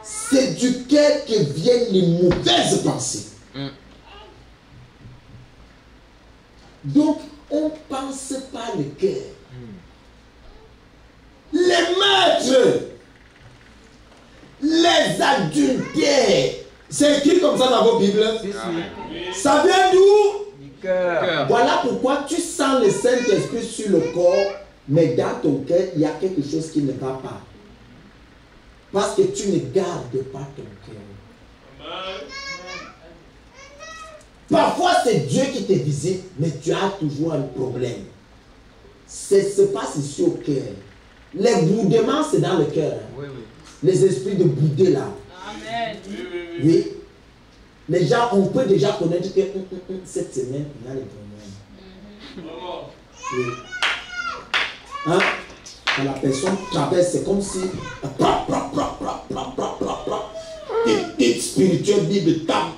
c'est du cœur que viennent les mauvaises pensées. Donc, on ne pense pas le cœur. Les meurtres, les adultères, c'est écrit comme ça dans vos Bibles. Ça vient d'où? Du cœur. Voilà pourquoi tu sens le Saint-Esprit sur le corps, mais dans ton cœur, il y a quelque chose qui ne va pas. Parce que tu ne gardes pas ton cœur. Parfois, c'est Dieu qui te visite, mais tu as toujours un problème. Ça se passe ici au cœur. Les boudements, c'est dans le cœur. Hein. Oui, oui. Les esprits de boudé là. Oui, oui, oui. Oui. Les gens, on peut déjà connaître que cette semaine, il y a les problèmes. Maman. Oui. Hein? Quand la personne traverse, c'est comme si petite spirituelle Bible tape.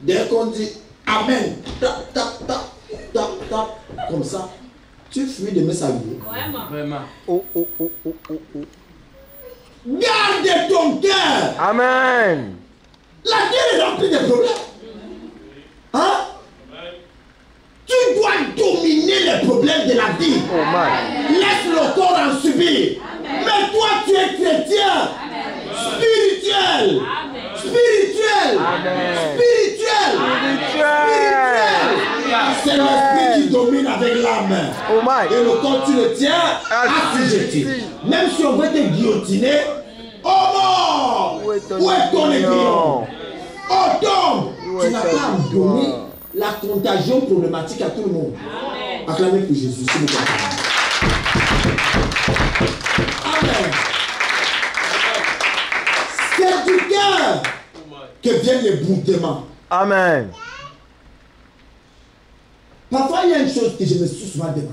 Dès qu'on dit Amen, tap, tap, tap, tap, tap, comme ça, tu fuis de me saluer. Vraiment. Oh, oh, oh, oh, oh, oh. Garde ton cœur. Amen. La terre est remplie de problèmes. Hein? Tu dois dominer les problèmes de la vie. Oh my. Laisse le corps en subir. Mais toi, tu es chrétien. Spirituel. Spirituel. Amen. Spirituel. Spirituel. C'est l'esprit qui domine avec l'âme. Oh my. Et le corps, tu le tiens assujetti. Même si on veut te guillotiner, oh mort! Où est ton Où est ton aiguillon? aiguillon? Oh tombe! Où Tu est n'as ta pas à me victoire? donner la contagion problématique à tout le monde. Acclamez pour Jésus, s'il vous plaît. Amen. C'est du cœur que viennent les boudements. Amen. Parfois, il y a une chose que je me suis souvent demandé.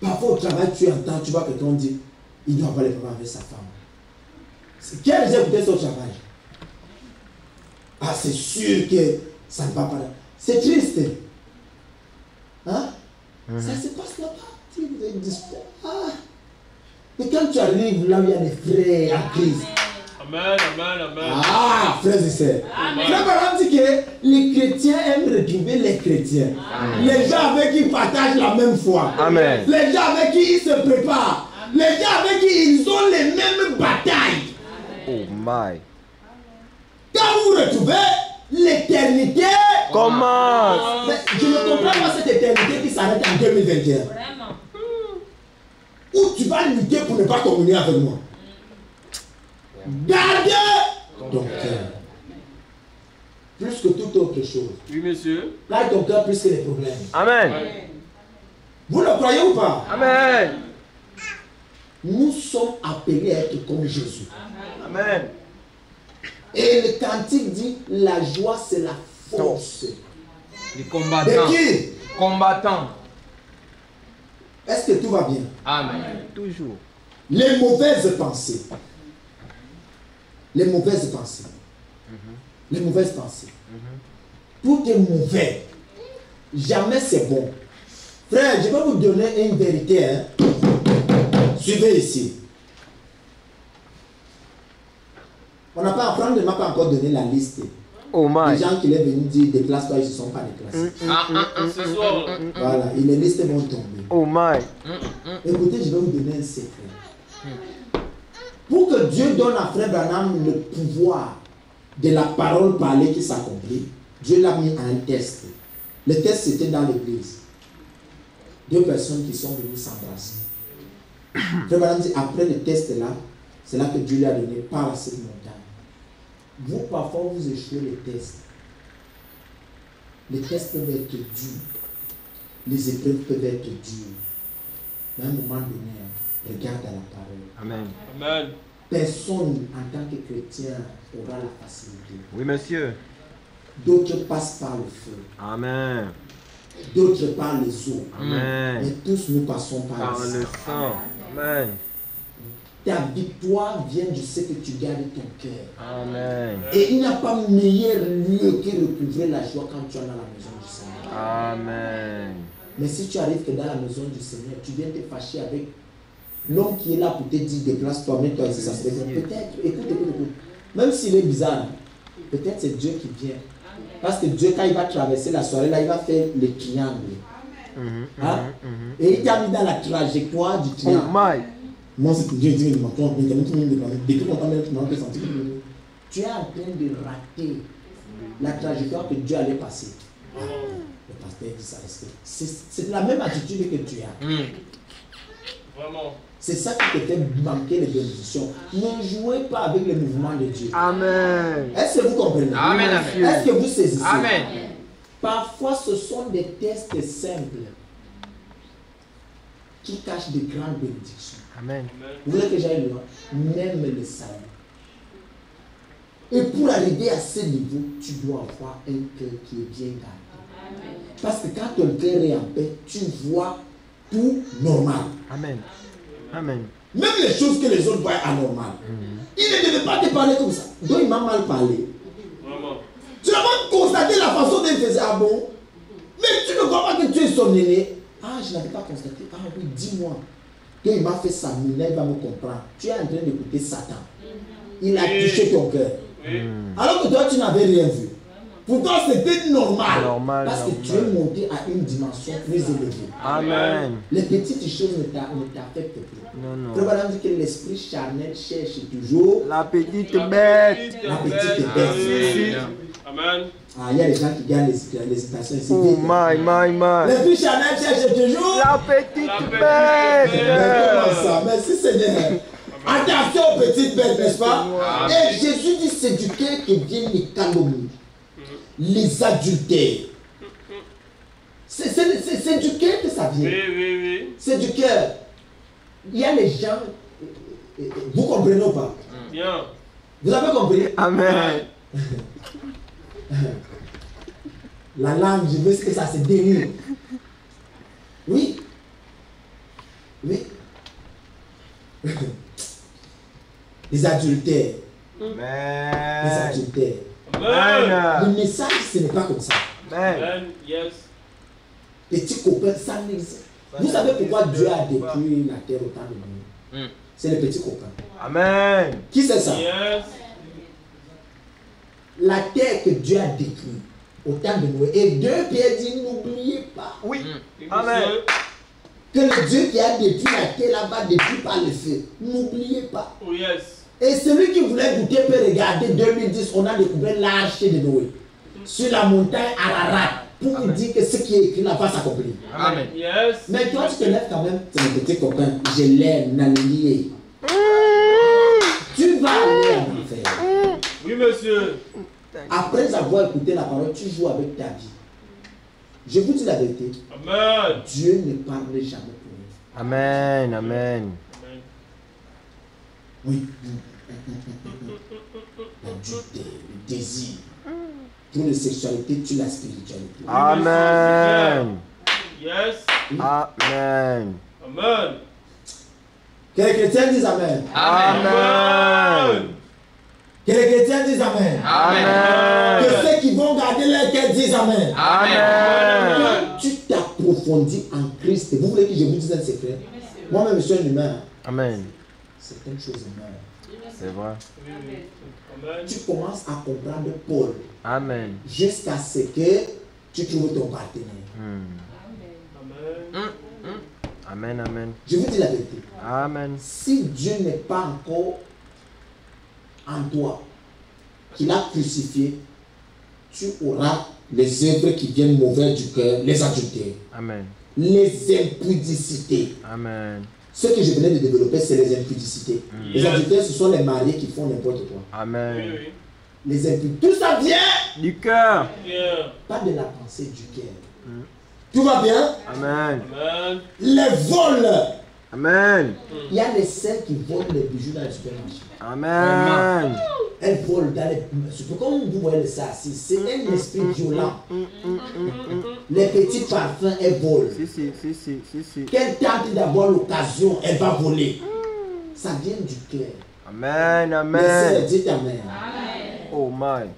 Parfois, au travail, tu entends, tu vois quelqu'un dit, il doit avoir les problèmes avec sa femme. Qui a déjà écouté son travail? Ah, c'est sûr que ça ne va pas là. C'est triste. Hein? Ça se passe là-bas. Tu dis, ah. Mais quand tu arrives là où il y a des frères en crise. Amen, amen, amen. Ah, frères et sœurs. Frère Barham dit que les chrétiens aiment retrouver les chrétiens. Les gens avec qui ils partagent la même foi. Amen. Les gens avec qui ils se préparent. Les gens avec qui ils ont les mêmes batailles. Oh my. Quand vous retrouvez l'éternité, Commence. mais je ne comprends pas cette éternité qui s'arrête en 2021. Où tu vas lutter pour ne pas communier avec moi. Gardez ton cœur. Plus que toute autre chose. Oui, monsieur. Garde ton cœur plus que les problèmes. Amen. Vous le croyez ou pas? Amen. Nous sommes appelés à être comme Jésus. Amen. Et le cantique dit, la joie c'est la force. Les De combattants. qui? Combattants. Est-ce que tout va bien? Amen. Toujours. Les mauvaises pensées. Les mauvaises pensées. Les mauvaises pensées. Tout est mauvais. Jamais c'est bon. Frère, je vais vous donner une vérité. Hein. Suivez ici. On n'a pas, Franck ne m'a pas encore donné la liste. Oh my. Les gens qui est venu dire déplace-toi, ils ne se sont pas déplacés. Ce soir. Voilà, et les listes vont tomber. Oh my. Écoutez, je vais vous donner un secret. Pour que Dieu donne à Frère Branham le pouvoir de la parole parlée qui s'accomplit, Dieu l'a mis à un test. Le test, c'était dans l'église. 2 personnes qui sont venues s'embrasser. Frère Branham dit, après le test là, c'est là que Dieu lui a donné par cette montagne. Vous, parfois, vous échouez les tests. Les tests peuvent être durs. Les épreuves peuvent être dures. Mais à un moment donné, regarde à la parole. Amen. Amen. Personne en tant que chrétien aura la facilité. Oui, monsieur. D'autres passent par le feu. Amen. D'autres par les eaux. Amen. Mais tous nous passons par Par le le sang. sang. Amen. Ta victoire vient du fait que tu gardes ton cœur. Amen. Et il n'y a pas meilleur lieu que recouvrer la joie quand tu es dans la maison du Seigneur. Amen. Mais si tu arrives que dans la maison du Seigneur, tu viens te fâcher avec l'homme qui est là pour te dire déplace-toi, mets-toi ici, ça se fait. Peut-être, écoute. Même s'il est bizarre, peut-être c'est Dieu qui vient. Parce que Dieu, quand il va traverser la soirée, là, il va faire le triangle. Hein? Et il t'a mis dans la trajectoire du Oh triangle. my. Moi, c'est Dieu dit, depuis longtemps, tu es en train de rater la trajectoire que Dieu allait passer. Le pasteur dit ça. C'est la même attitude que tu as. Vraiment. C'est ça qui te fait manquer les bénédictions. Ne jouez pas avec le mouvement de Dieu. Amen. Est-ce que vous comprenez? Amen. Est-ce que vous saisissez? Amen. Parfois, ce sont des tests simples qui cachent de grandes bénédictions. Amen. Vous voulez que j'aille loin? Même le salut. Et pour arriver à ce niveau, tu dois avoir un cœur qui est bien gardé. Parce que quand ton cœur est en paix, tu vois tout normal. Amen. Amen. Même les choses que les autres voient anormales. Il ne devait pas te parler comme ça. Donc il m'a mal parlé. Vraiment. Tu n'as pas constaté la façon dont il faisait. Ah bon? Mais tu ne crois pas que tu es son aîné? Ah, je n'avais pas constaté. Ah oui, dis-moi. Donc il m'a fait ça, mais là il va me comprendre. Tu es en train d'écouter Satan. Il a touché ton cœur. Alors que toi tu n'avais rien vu. Pour toi c'était normal. Parce que tu es monté à une dimension plus élevée. Amen. Les petites choses ne t'affectent plus. Non, Le non. Bible dit que l'esprit charnel cherche toujours La petite bête. la petite bête. Amen. Ah, il y a des gens qui gagnent les citations ici. Oh my, my, my. L'esprit charnel cherche toujours La petite La bête. Mais comment ça? Merci Seigneur. Attention aux petites bêtes, n'est-ce pas? Et Jésus dit c'est du cœur que viennent les calomnies, les adultères. C'est du cœur que ça vient. Oui. C'est du cœur. Il y a les gens. Vous comprenez ou pas? Bien. Vous avez compris? Amen. La langue, je veux que ça se dérive. Oui. Oui. Les adultères. Les Amen. adultères. Amen. Le message, ce n'est pas comme ça. Amen. Amen. Yes. Petit copain, ça n'existe. Vous savez pourquoi Dieu a détruit la terre autant de monde? C'est les petits copains. Amen. Qui c'est ça? Yes. La terre que Dieu a détruite au temps de Noé. Et 2 Pierre dit, n'oubliez pas Oui. Amen. Amen. que le Dieu qui a détruit la terre là-bas détruit par le feu. N'oubliez pas. Oh yes. Et celui qui voulait goûter peut regarder 2010, on a découvert l'arche de Noé sur la montagne Ararat pour vous dire que ce qui est écrit là-bas s'accomplit. Amen. Yes. Mais toi, tu te lèves quand même, c'est mon petit copain, je l'aime, Nalié. Tu vas aller en enfer. Oui, monsieur. Après avoir écouté la parole, tu joues avec ta vie. Je vous dis la vérité. Amen. Dieu ne parle jamais pour nous. Amen. Amen. Oui. La dureté, le désir. Pour la sexualité, tu la spiritualité. Amen. Yes. Amen. Amen. Que les chrétiens disent Amen. Amen. Que les chrétiens disent Amen. Amen. Que ceux qui vont garder leur cœur disent Amen. Amen. Quand tu t'approfondis en Christ, vous voulez que je vous dise un secret? Moi-même, je suis un humain. Amen. Certaines choses humaines. C'est vrai. Amen. Tu commences à comprendre Paul Amen. jusqu'à ce que tu trouves ton partenaire. Amen. Amen. Amen. Je vous dis la vérité. Amen. Si Dieu n'est pas encore en toi, qu'il a crucifié, tu auras les œuvres qui viennent mauvaises du cœur, les adultères, Amen. les impudicités. Amen. Ce que je venais de développer, c'est les impudicités. Les adultères, ce sont les mariés qui font n'importe quoi. Oui, Amen. oui. Les impudicités, tout ça vient Du cœur. Bien. pas de la pensée du cœur. Tout va bien? Amen. Amen. Les vols. Amen. Il y a les sœurs qui volent les bijoux dans les supermarchés. Amen. Elles volent dans les supermarchés. Comme vous voyez ça, c'est un esprit violent. Les petits parfums, elles volent. Si. Qu'elle tente d'avoir l'occasion, elle va voler. Ça vient du cœur. Amen. Les Amen. sœurs, dites Amen. Oh my.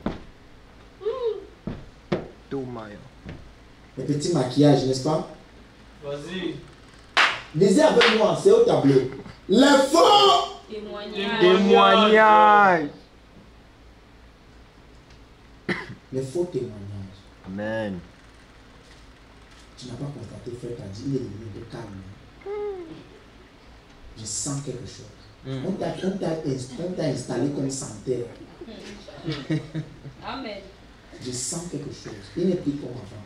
Oh my. Les petits maquillages, n'est-ce pas? Vas-y. Lisez avec moi, c'est au tableau. Les faux Témoignage. Les faux témoignages. Amen. Tu n'as pas constaté, frère, t'as dit, il est devenu de calme. Je sens quelque chose. On t'a installé comme santerre. Amen. Je sens quelque chose. Il n'est plus comme avant.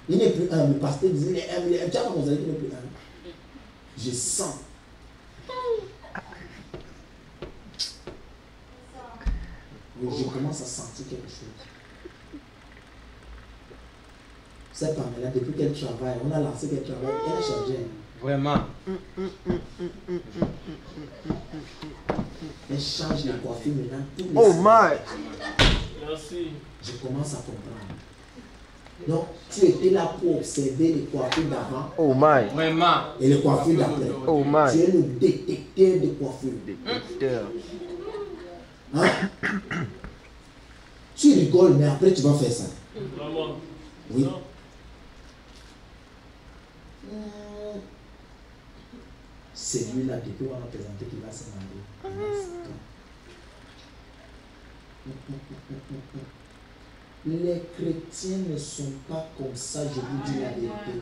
Il n'est plus un. Le pasteur disait, il est un. Tu as pas constaté qu'il n'est plus un. Je sens. Oui, je commence à sentir quelque chose. Cette femme-là, depuis qu'elle travaille, on a lancé qu'elle travaille, elle a changé. Vraiment. Elle change les coiffures maintenant. Tous les Oh semaines. my. Merci. Je commence à comprendre. Donc, tu étais là pour observer les coiffures d'avant Oh my. Vraiment. et les coiffures d'après. Oh my. Tu es le détecteur de coiffures. Détecteur. Hein? Tu rigoles, mais après tu vas faire ça. Vraiment. Oui. Non. C'est lui là, depuis qu'on a présenté qu'il va se marier. Les chrétiens ne sont pas comme ça, je vous dis la vérité.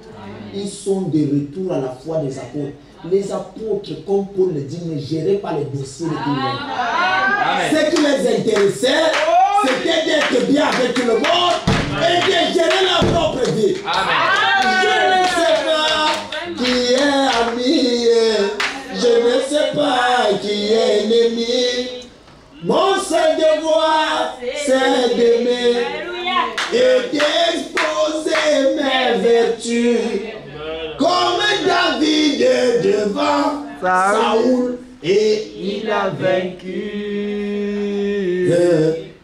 Ils sont de retour à la foi des apôtres. Les apôtres, comme Paul le dit, ne géraient pas les dossiers de tout le monde. Ce qui les intéressait, c'était d'être bien avec tout le monde et de gérer leur propre vie. Je ne sais pas qui est ami, je ne sais pas qui est ennemi. Mon seul devoir, c'est d'aimer et d'exposer mes vertus. Comme David devant Saoul et Il a vaincu.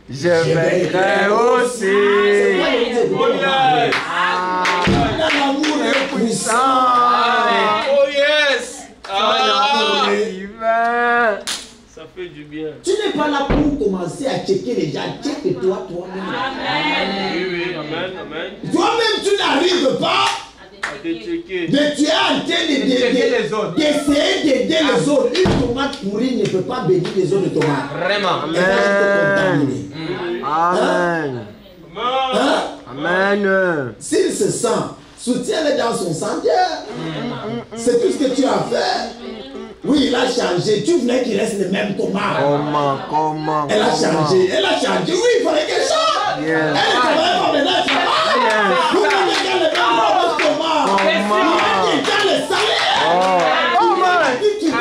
Je vaincrai aussi. L'amour est puissant. Oh yes. Ah. Divin. Ça fait du bien. Tu n'es pas là pour commencer à checker les gens. Check toi-même. Oui, oui. Amen. Amen. Toi-même, tu n'arrives pas. À te checker. Mais tu es en train d'essayer d'aider les autres. Une tomate pourrie ne peut pas bénir les autres tomates. Vraiment. Elle va juste te contaminer. Amen. Hein? Amen. S'il se sent, soutiens-le dans son sentier. C'est tout ce que tu as fait. Oui, il a changé. Tu voulais qu'il reste le même comment. Comment? Elle a changé. Elle a changé. Oui, il fallait qu'elle change. Yes. Elle ne travaille pas maintenant. Elle travaille. Vous mettez dans le même ordre comment. Il a déjà le salaire. Oh my. Tu vas.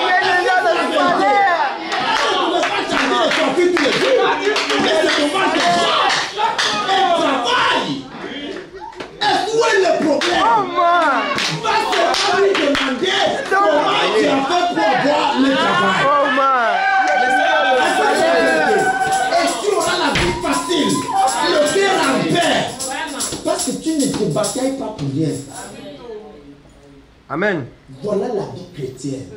Il est déjà le salaire. bataille pas pour rien. Amen. Voilà la vie chrétienne.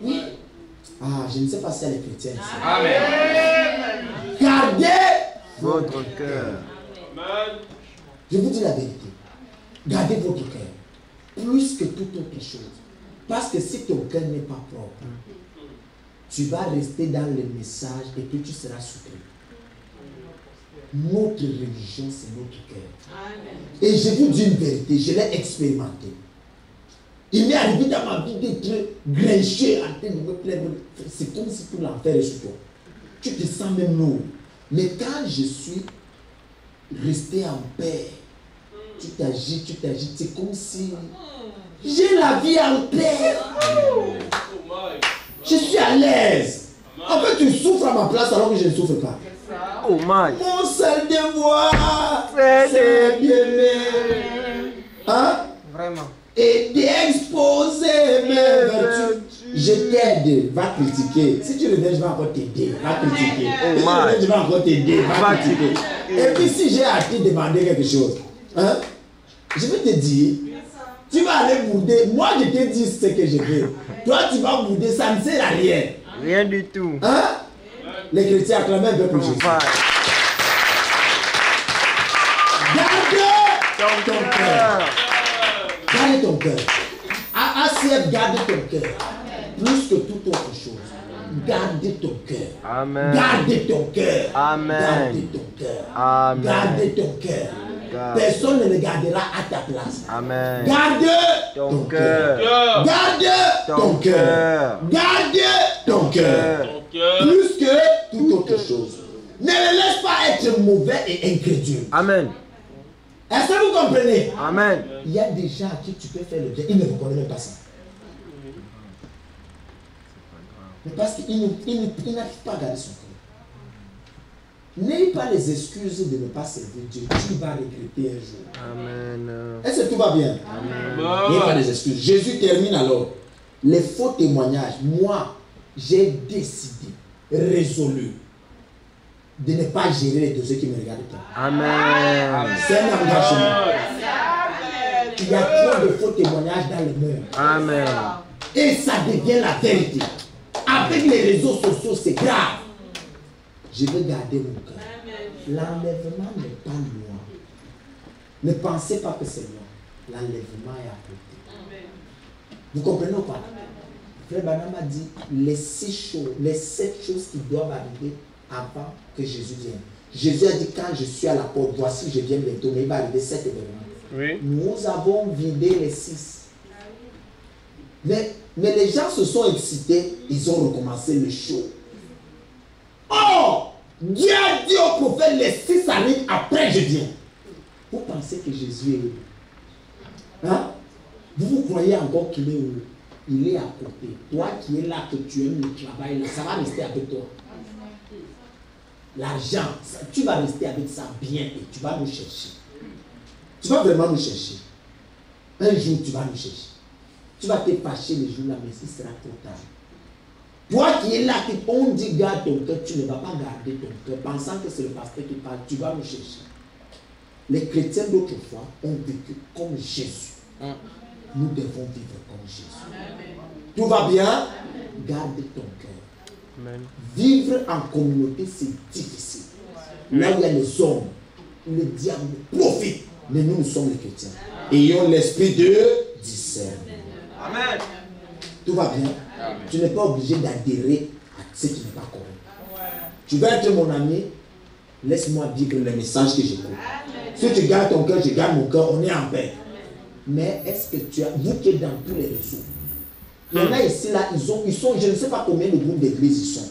Oui. Ah, je ne sais pas si elle est chrétienne. Amen. Gardez Votre cœur. Je vous dis la vérité. Gardez votre cœur. Plus que toute autre chose. Parce que si ton cœur n'est pas propre, tu vas rester dans le message et puis tu seras surpris. Notre religion, c'est notre cœur. Et je vous dis une vérité, je l'ai expérimenté. Il m'est arrivé dans ma vie d'être grinché en train de me plaindre. C'est comme si tout l'enfer est sur toi. Tu te sens même lourd. Mais quand je suis resté en paix, tu t'agites, c'est comme si j'ai la vie en paix. Je suis à l'aise. En fait, tu souffres à ma place alors que je ne souffre pas. Oh my. Mon seul devoir, C'est c'est d'aimer. Hein? Vraiment. Et d'exposer mes vertus. Je t'aide, va critiquer. Si tu reviens, je vais encore t'aider, va critiquer. Oh Si tu my. reviens, je vais encore t'aider, va critiquer. Et puis si j'ai à te demander quelque chose, hein, je vais te dire, tu vas aller bouder. Moi, je te dis ce que je veux. Toi, tu vas bouder, ça ne sert à rien. Rien du tout. Hein? Les chrétiens acclament un peu pour Jésus. Vai. Garde ton cœur. Garde ton cœur. ACF, garde ton cœur. Plus que toute autre chose. Garde ton cœur. Amen. Garde ton cœur. Amen. Garde ton cœur. Amen. Garde ton cœur. Garde. Personne ne le gardera à ta place. Amen. Garde Ton ton cœur. cœur. Garde ton cœur. Garde ton cœur. Plus que toute autre chose. Ne le laisse pas être mauvais et incrédule. Amen. Est-ce que vous comprenez? Amen. Il y a des gens à qui tu peux faire le bien, ils ne reconnaissent même pas ça. Mais parce qu'ils n'arrivent pas à garder son cœur. N'ayez pas les excuses de ne pas servir Dieu. Tu vas regretter un jour. Amen. Est-ce que tout va bien? N'ayez pas les excuses. Jésus termine alors. Les faux témoignages. Moi, j'ai décidé, résolu, de ne pas gérer les dossiers qui me regardent pas. Amen. C'est un engagement. Il y a trop de faux témoignages dans le monde. Amen. Et ça devient la vérité. Avec les réseaux sociaux, c'est grave. Je veux garder mon cœur. L'enlèvement n'est pas loin. Ne pensez pas que c'est loin. L'enlèvement est à côté. Vous comprenez ou pas? Frère Branham a dit les 7 choses qui doivent arriver avant que Jésus vienne. Jésus a dit quand je suis à la porte, voici je viens bientôt, mais il va arriver 7 événements. Oui. Nous avons vidé les 6. Mais les gens se sont excités, ils ont recommencé le show. Oh! Dieu a dit au prophète, les 6 arrivent après je viens. Vous pensez que Jésus est où? Hein? Vous croyez encore qu'il est où? Il est à côté. Toi qui es là, que tu aimes le travail, là, ça va rester avec toi. L'argent, tu vas rester avec ça bien et tu vas nous chercher. Tu vas vraiment nous chercher. Un jour, tu vas nous chercher. Tu vas te fâcher le jour là, mais ce sera trop tard. Toi qui es là, on dit garde ton cœur, tu ne vas pas garder ton cœur, pensant que c'est le pasteur qui parle, tu vas nous chercher. Les chrétiens d'autrefois ont vécu comme Jésus. Nous devons vivre comme Jésus. Tout va bien? Garde ton cœur. Amen. Vivre en communauté, c'est difficile. Là où il y a les hommes, le diable profite. Mais nous, nous sommes les chrétiens. Ayons l'esprit de discernement. Amen. Tout va bien? Tu n'es pas obligé d'adhérer à ce qui n'est pas correct. Tu vas être mon ami, laisse-moi vivre le message que j'écoute. Si tu gardes ton cœur, je garde mon cœur, on est en paix. Mais est-ce que tu as, vous qui êtes dans tous les réseaux, il y en a ici, là, ils sont, je ne sais pas combien de groupes d'église ils sont.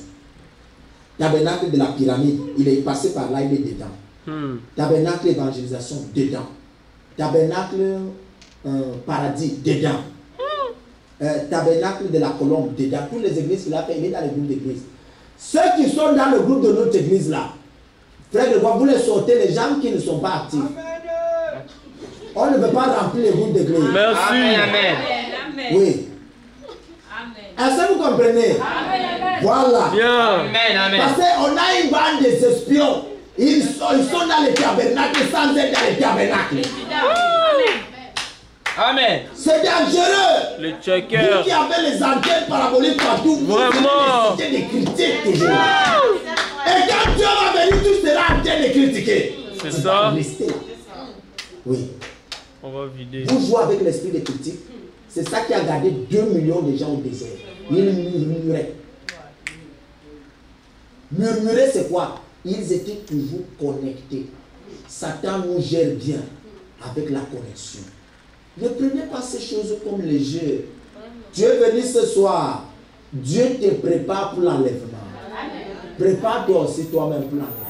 Tabernacle de la pyramide, il est passé par là, il est dedans. Tabernacle évangélisation, dedans. Tabernacle paradis, dedans. Tabernacle de la colombe, dedans. Toutes les églises qu'il a fait, il est dans les groupes d'église. Ceux qui sont dans le groupe de notre église là, frère de bois, vous les sortez, les gens qui ne sont pas actifs. On ne veut pas remplir les groupes d'église. Merci. Amen. Amen. Oui. Est-ce que vous comprenez? Voilà. Bien. Amen. Amen. Parce qu'on a une bande des espions. Ils sont, ils sont dans les tabernacles sans être dans les tabernacles. Amen. C'est dangereux. Les Vous checkers. qui avez les antennes paraboliques partout, vous Vraiment. avez des critiques toujours. Et quand Dieu va venir, tu seras en train de critiquer. C'est Tu ça. vas rester là. Oui. On va vider. Vous jouez avec l'esprit de critique. C'est ça qui a gardé 2 millions de gens au désert. Ils murmuraient. Murmurer, c'est quoi? Ils étaient toujours connectés. Satan nous gère bien avec la connexion. Ne prenez pas ces choses comme les jeux. Tu es venu ce soir. Dieu te prépare pour l'enlèvement. Prépare-toi aussi toi-même pour l'enlèvement.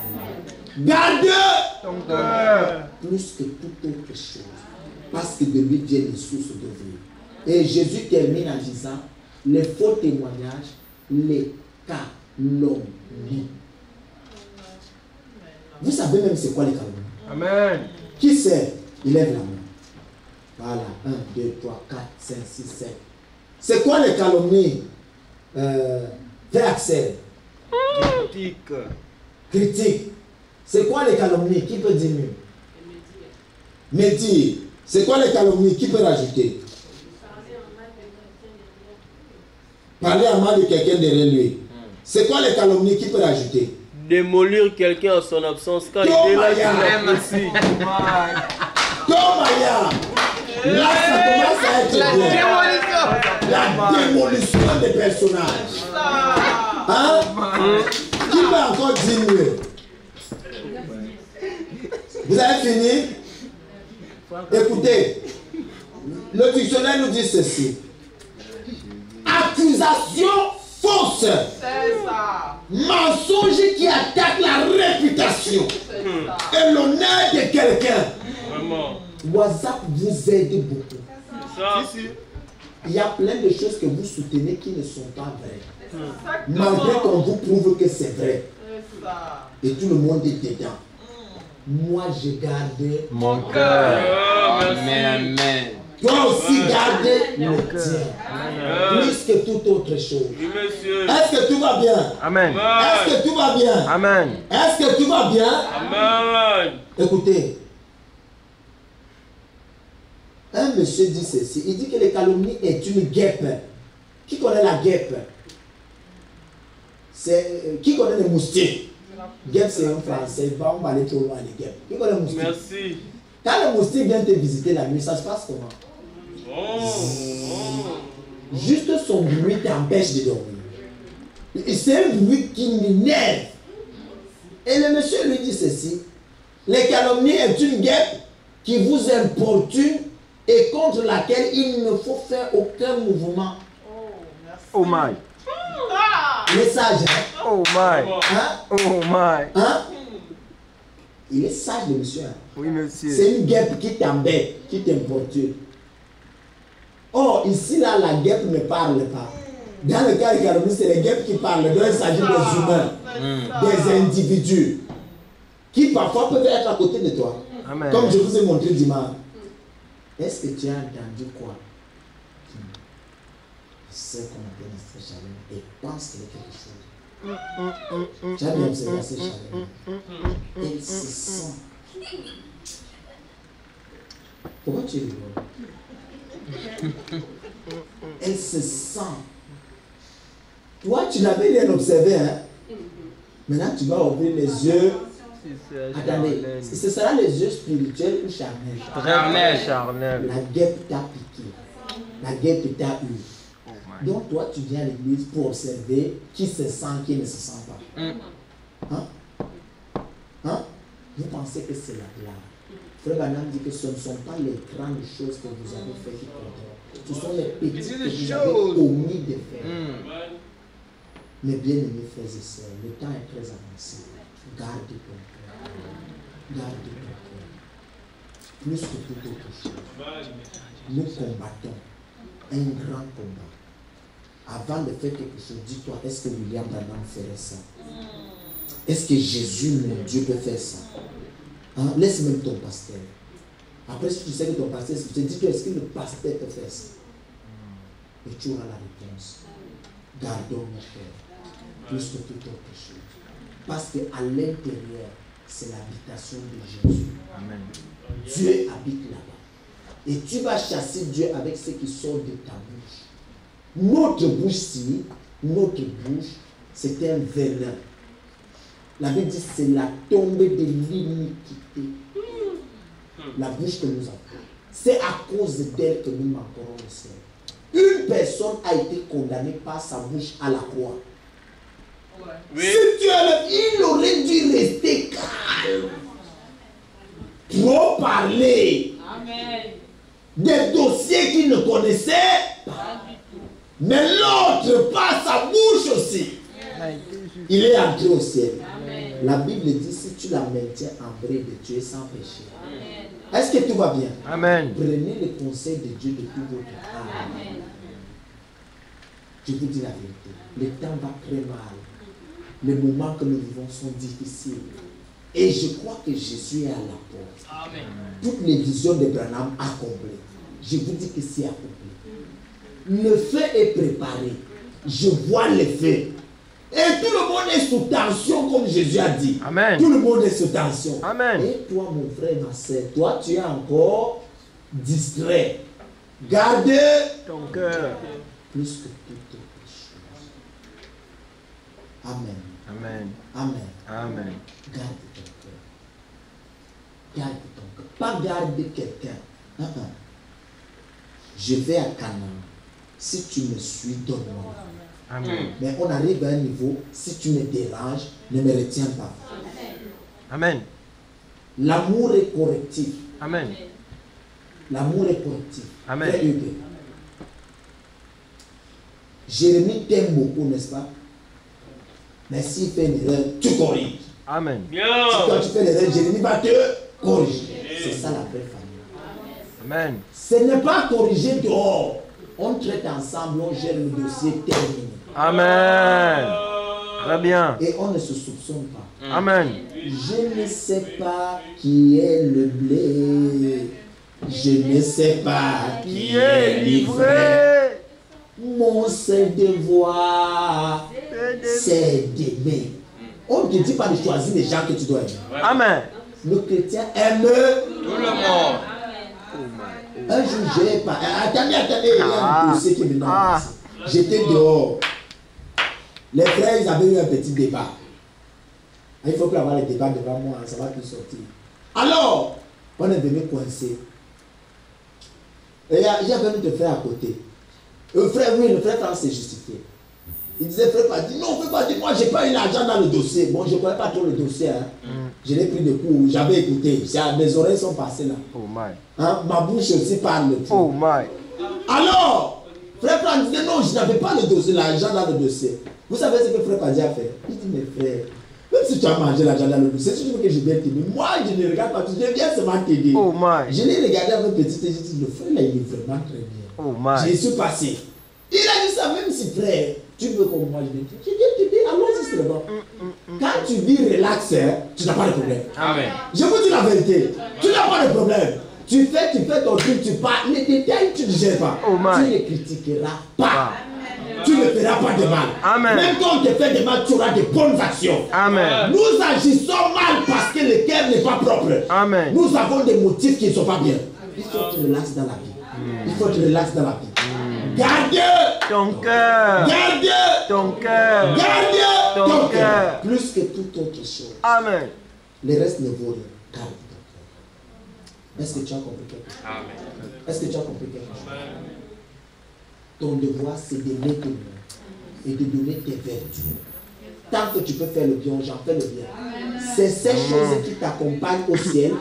Garde ton cœur plus que toute autre chose. Parce que de lui viennent les sources de vie. Et Jésus termine en disant, les faux témoignages, les calomnies. Vous savez même c'est quoi les calomnies? Amen. Qui sait? Il lève la main. Voilà, 1, 2, 3, 4, 5, 6, 7. C'est quoi les calomnies? Frère Axel. Critique. Critique. C'est quoi les calomnies? Qui peut dire mieux? Médire. C'est quoi les calomnies? Qui peut rajouter? Parler en mal de quelqu'un derrière lui. C'est quoi les calomnies? Qui peut rajouter? Démolir quelqu'un en son absence quand il est là, il l'apprécie. Tomaya. Là, ça commence à être bien. La démolition des personnages. Hein? Qui va encore diminuer? Vous avez fini? Écoutez, le dictionnaire nous dit ceci. Accusation fausse. Mensonge qui attaque la réputation et l'honneur de quelqu'un. Vraiment. WhatsApp vous aide beaucoup. Ça. Il y a plein de choses que vous soutenez qui ne sont pas vraies. Malgré qu'on vous prouve que c'est vrai. Et tout le monde est dedans. Moi, je garde Mon cœur. Merci. Amen. Amen. Toi aussi, garde le tien. Plus que toute autre chose. Oui, monsieur. Est-ce que tout va bien? Amen. Est-ce que tout va bien? Amen. Est-ce que tout va bien? Amen. Écoutez. Un monsieur dit ceci. Il dit que les calomnies est une guêpe. Qui connaît la guêpe? Qui connaît les moustiques? Guêpe, c'est un français. On va aller trop loin, les guêpes. Qui connaît les moustiques? Merci. Quand le moustique vient te visiter la nuit, ça se passe comment? Juste son bruit t'empêche de dormir. C'est un bruit qui m'énerve. Et le monsieur lui dit ceci. Les calomnies est une guêpe qui vous importune et contre laquelle il ne faut faire aucun mouvement. Oh my. Il est sage, hein? Oh my. Hein? Oh my. Hein? Il est sage, le monsieur. Hein? Oui, monsieur. C'est une guêpe qui t'embête, qui t'importune. Or, ici, là, la guêpe ne parle pas. Dans le cas de calomnie, c'est les guêpes qui parlent. Donc, il s'agit des humains, des individus, qui parfois peuvent être à côté de toi. Amen. Comme je vous ai montré dimanche. Est-ce que tu as entendu quoi? Je sais qu'on appelle un stress chaleur et pense qu'il y a quelque chose. Tu as bien observé ces chaleurs. Elle se sent. Pourquoi tu rigoles? Elle se sent. Toi, tu l'avais bien observé, hein? Maintenant, tu vas ouvrir les yeux. Attendez, ce sera les yeux spirituels ou charnels? Charnel. Charnel. La guêpe t'a piqué. La guêpe t'a eu. Donc, toi, tu viens à l'église pour observer qui se sent, qui ne se sent pas. Hein? Hein? Vous pensez que c'est la blague? Frère Branham dit que ce ne sont pas les grandes choses que vous avez faites qui comptent. Ce sont les petites que vous avez omis de faire. Mes bien-aimés frères et sœurs, le temps est très avancé. Garde ton cœur. Garde ton cœur. Plus que toute autre chose. Nous combattons un grand combat. Avant de faire quelque chose, dis-toi, est-ce que William Branham ferait ça? Est-ce que Jésus, mon Dieu, peut faire ça? Hein? Laisse même ton pasteur. Après, si tu sais que ton pasteur, tu te dis, est-ce que le pasteur peut faire ça? Et tu auras la réponse. Gardons nos cœurs plus que toute autre chose. Parce qu'à l'intérieur, c'est l'habitation de Jésus. Amen. Dieu habite là-bas. Et tu vas chasser Dieu avec ce qui sort de ta bouche. Notre bouche-ci, notre bouche, c'est un venin. La Bible dit c'est la tombée de l'iniquité. La bouche que nous avons. C'est à cause d'elle que nous manquerons le ciel. Une personne a été condamnée par sa bouche à la croix. Oui. Si Dieu il aurait dû rester calme. Trop parler. Amen. Des dossiers qu'il ne connaissait pas. Mais l'autre, par sa bouche aussi, il est entré au ciel. Amen. La Bible dit si tu la maintiens en vrai de Dieu sans péché. Est-ce que tout va bien? Amen. Prenez le conseil de Dieu de tout votre âme. Amen. Je vous dis la vérité. Le temps va très mal. Les moments que nous vivons sont difficiles. Et je crois que Jésus est à la porte. Amen. Toutes les visions de Branham accomplies. Je vous dis que c'est accompli. Le feu est préparé. Je vois le feu. Et tout le monde est sous tension, comme Jésus a dit. Amen. Tout le monde est sous tension. Amen. Et toi, mon frère, ma soeur, toi, tu es encore distrait. Gardez ton cœur plus que toute autre chose. Amen. Amen. Amen. Amen. Garde ton cœur. Garde ton cœur. Pas garder quelqu'un. Je vais à Canaan. Si tu me suis, donne-moi. Amen. Mais on arrive à un niveau, si tu me déranges, ne me retiens pas. Amen. L'amour est correctif. Amen. L'amour est correctif. Amen. Jérémie t'aime beaucoup, n'est-ce pas? Mais s'il fait une erreur, tu corriges. Amen. Si quand tu fais une erreur, Jérémie va te corriger. C'est ça la vraie famille. Amen. Ce n'est pas corriger dehors. On traite ensemble, on gère le dossier terminé. Amen. Très bien. Et on ne se soupçonne pas. Amen. Je ne sais pas qui est le blé. Je ne sais pas qui est livré. Mon seul devoir, c'est d'aimer. On ne te dit pas de choisir les gens que tu dois aimer. Amen. Le chrétien aime tout le monde. Un jour, j'ai pas. Attendez, il y a un dossier qui est venu. J'étais dehors. Les frères, ils avaient eu un petit débat. Il faut plus avoir les débats devant moi, ça va plus sortir. Alors, on est venu coincer. Et j'avais mis le frère à côté. Le frère France s'est justifié. Il disait, frère pas dit, non, frère pas dit, moi j'ai pas eu l'argent dans le dossier. Bon, je ne connais pas trop le dossier. Hein. Je l'ai pris de cours, j'avais écouté. Mes oreilles sont passées là. Oh my. Hein? Ma bouche aussi parle. Oh my. Alors, frère Franck disait, non, je n'avais pas le dossier, l'argent dans le dossier. Vous savez ce que frère Paddy a fait? Il dit, mes frères, même si tu as mangé l'argent dans le dossier, si tu veux que je vienne t'aider, moi je ne regarde pas, je viens seulement t'aider. Oh my. Je l'ai regardé avec petite et je dis, le frère là, il est vraiment très bien. Oh my. Je suis passé. Il a dit ça, même si frère, tu veux comme moi, je viens t'aider, allons-y, c'est bon. Quand tu dis relax, tu n'as pas de problème. Amen. Je vous dis la vérité, tu n'as pas de problème. Tu fais ton truc, tu parles, les détails, tu ne gères pas. Oh tu ne critiqueras pas. Tu ne feras pas de mal. Amen. Même quand on te fait de mal, tu auras de bonnes actions. Amen. Nous agissons mal parce que le cœur n'est pas propre. Amen. Nous avons des motifs qui ne sont pas bien. Il faut que tu relaxes dans la vie. Il faut que tu relaxes dans la vie. Gardez ton cœur. Gardez ton cœur. Gardez ton cœur. Plus que toute autre chose. Amen. Le reste ne vaut rien. Garde ton cœur. Est-ce que tu as compris quelque chose? Amen. Est-ce que tu as compris quelque chose? Ton devoir, c'est d'aimer tout le monde et de donner tes vertus. Tant que tu peux faire le bien, j'en fais le bien. C'est ces choses qui t'accompagnent au ciel.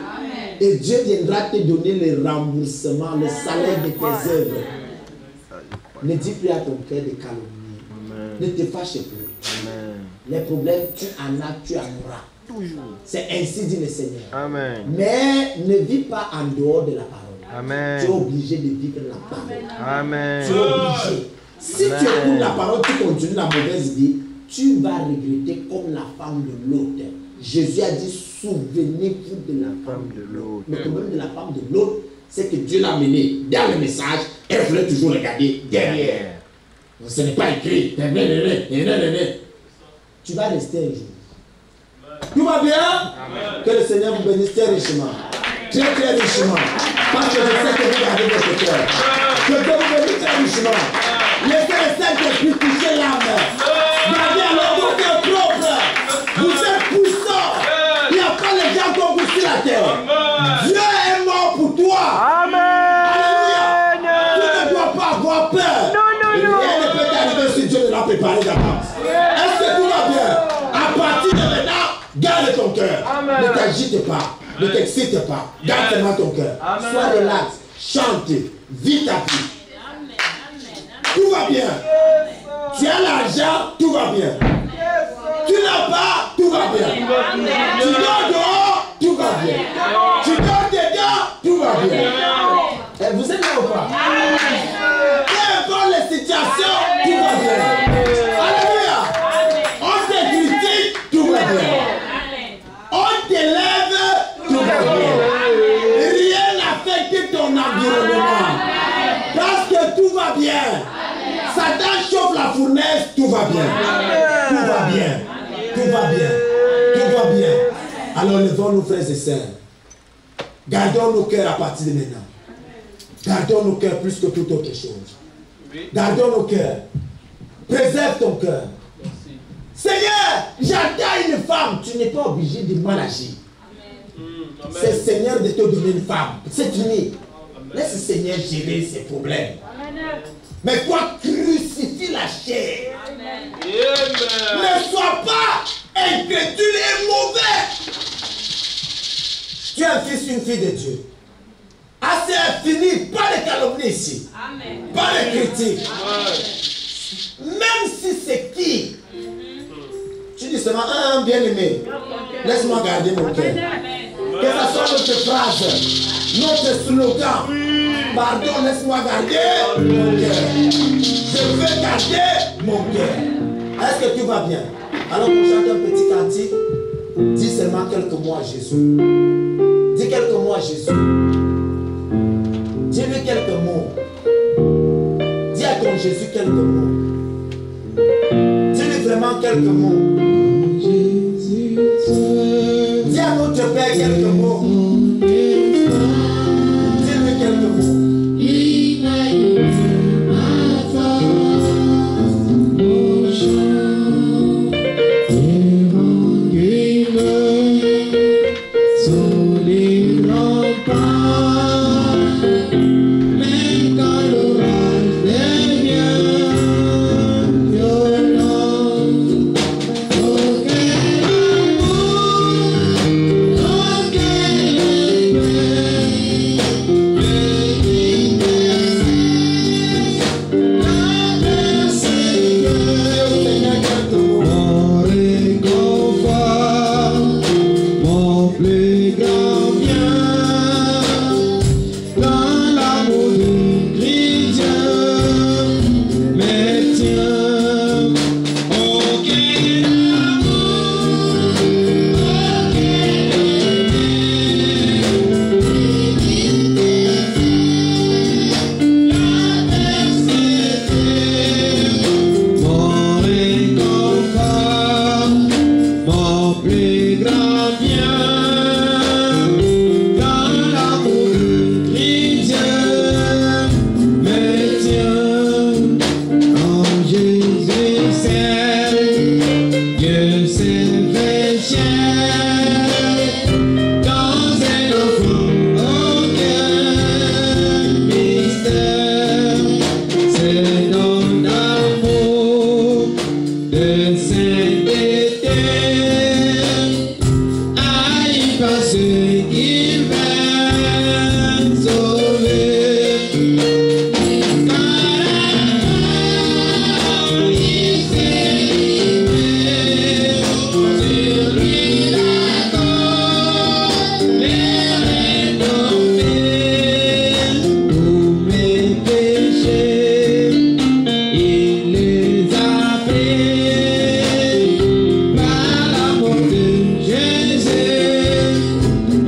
Et Dieu viendra te donner le remboursement, le salaire de tes œuvres. Ne dis plus à ton cœur de calomnie. Ne te fâche plus. Amen. Les problèmes, tu en as, tu en auras. Toujours. C'est ainsi dit le Seigneur. Amen. Mais ne vis pas en dehors de la parole. Amen. Tu es obligé de vivre la parole. Amen. Tu es obligé. Si tu écoutes la parole, tu continues la mauvaise vie, tu vas regretter comme la femme de l'autre. Jésus a dit, souvenez-vous de la femme de l'autre. Le problème de la femme de l'autre, c'est que Dieu l'a menée dans le message et elle voulait toujours regarder derrière. Donc, ce n'est pas écrit. Tu vas rester un jour. Tout va bien? Que le Seigneur vous bénisse très richement. Très très richement. Parce que je sais que vous gardez votre cœur. Que Dieu vous bénisse très richement. Laissez le Saint-Esprit toucher l'âme. Gardez alors votre cœur propre. Vous êtes puissant. Il n'y a pas les gens comme vous sur la terre. Dieu est mort pour toi. Amen. Tu ne dois pas avoir peur. Rien ne peut t'arriver si Dieu ne l'a préparé d'avance. Est-ce que tout va bien? À partir de maintenant, garde ton cœur. Ne t'agite pas. Ne t'excite pas. Garde seulement ton cœur. Sois relax. Chante. Vis ta vie. Tout va bien. Tu as l'argent, tout va bien. Tu n'as pas, tout va bien. Tu dors dehors, tout va bien. Tu dors dedans, tout va bien. Vous êtes là ou pas? Peu importe les situations, tout va bien. Alléluia. On te critique, tout va bien. On t'élève, tout va bien. Rien n'affecte ton environnement. Parce que tout va bien. Satan chauffe la fournaise, tout va bien. Tout va bien. Tout va bien. Tout va bien. Alors levons-nous, frères et sœurs. Gardons nos cœurs à partir de maintenant. Gardons nos cœurs plus que toute autre chose. Gardons nos cœurs. Préserve ton cœur. Seigneur, j'attends une femme. Tu n'es pas obligé de mal agir. C'est le Seigneur de te donner une femme. C'est fini. Laisse le Seigneur gérer ses problèmes. Mais toi, crucifie la chair. Ne sois pas incrédule et mauvais. Tu es un fils, une fille de Dieu. Assez fini, pas de calomnie ici. Pas de critique. Même si c'est qui, tu dis seulement un bien-aimé. Laisse-moi garder mon cœur. Que ce soit notre phrase, notre slogan. Pardon, laisse-moi garder mon cœur. Je veux garder mon cœur. Est-ce que tout va bien? Alors qu'on chante un petit cantique, dis seulement quelques mots à Jésus. Dis quelques mots à Jésus. Dis-lui quelques mots. Dis à ton Jésus quelques mots. Dis-lui vraiment quelques mots. Dis à notre Père quelques mots. Dis-lui quelques mots.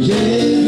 Yeah.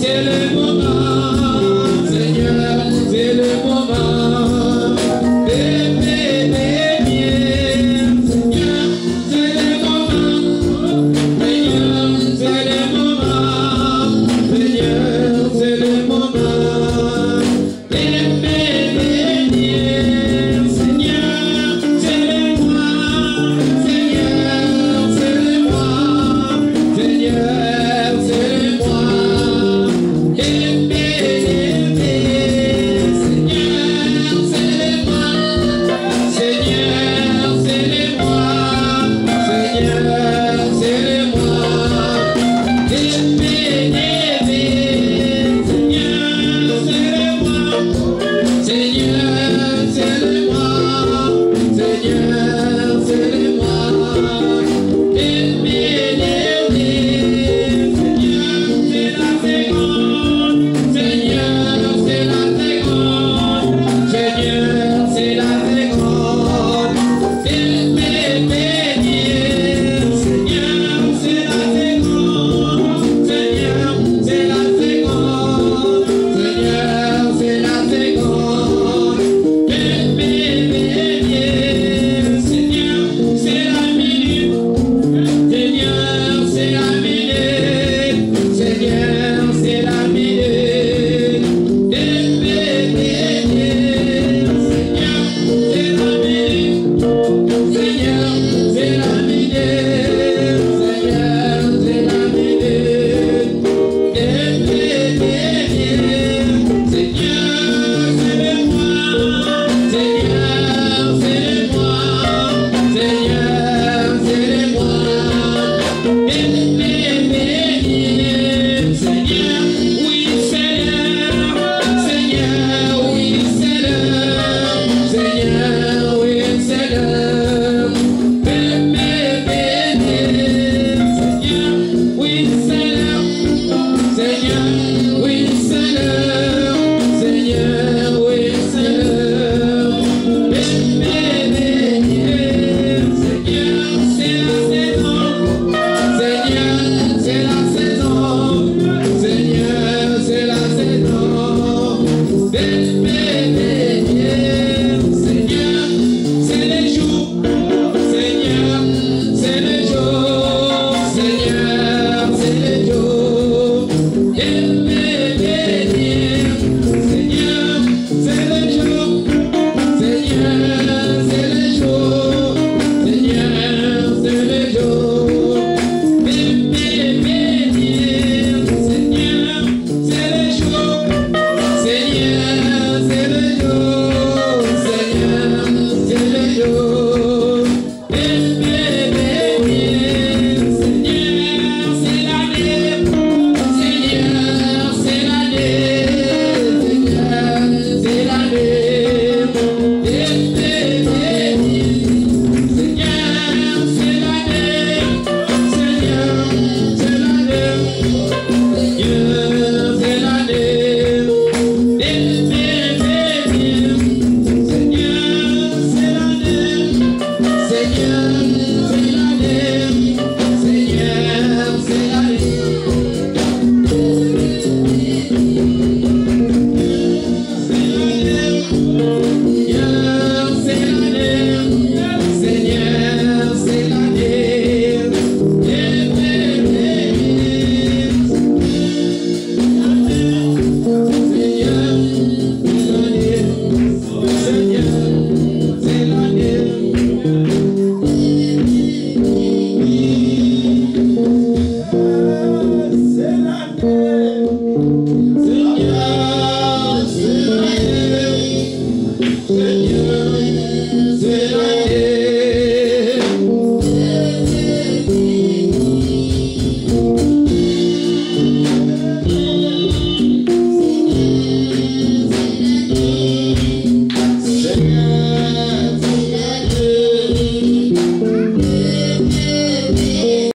C'est le moment, Seigneur, c'est le moment.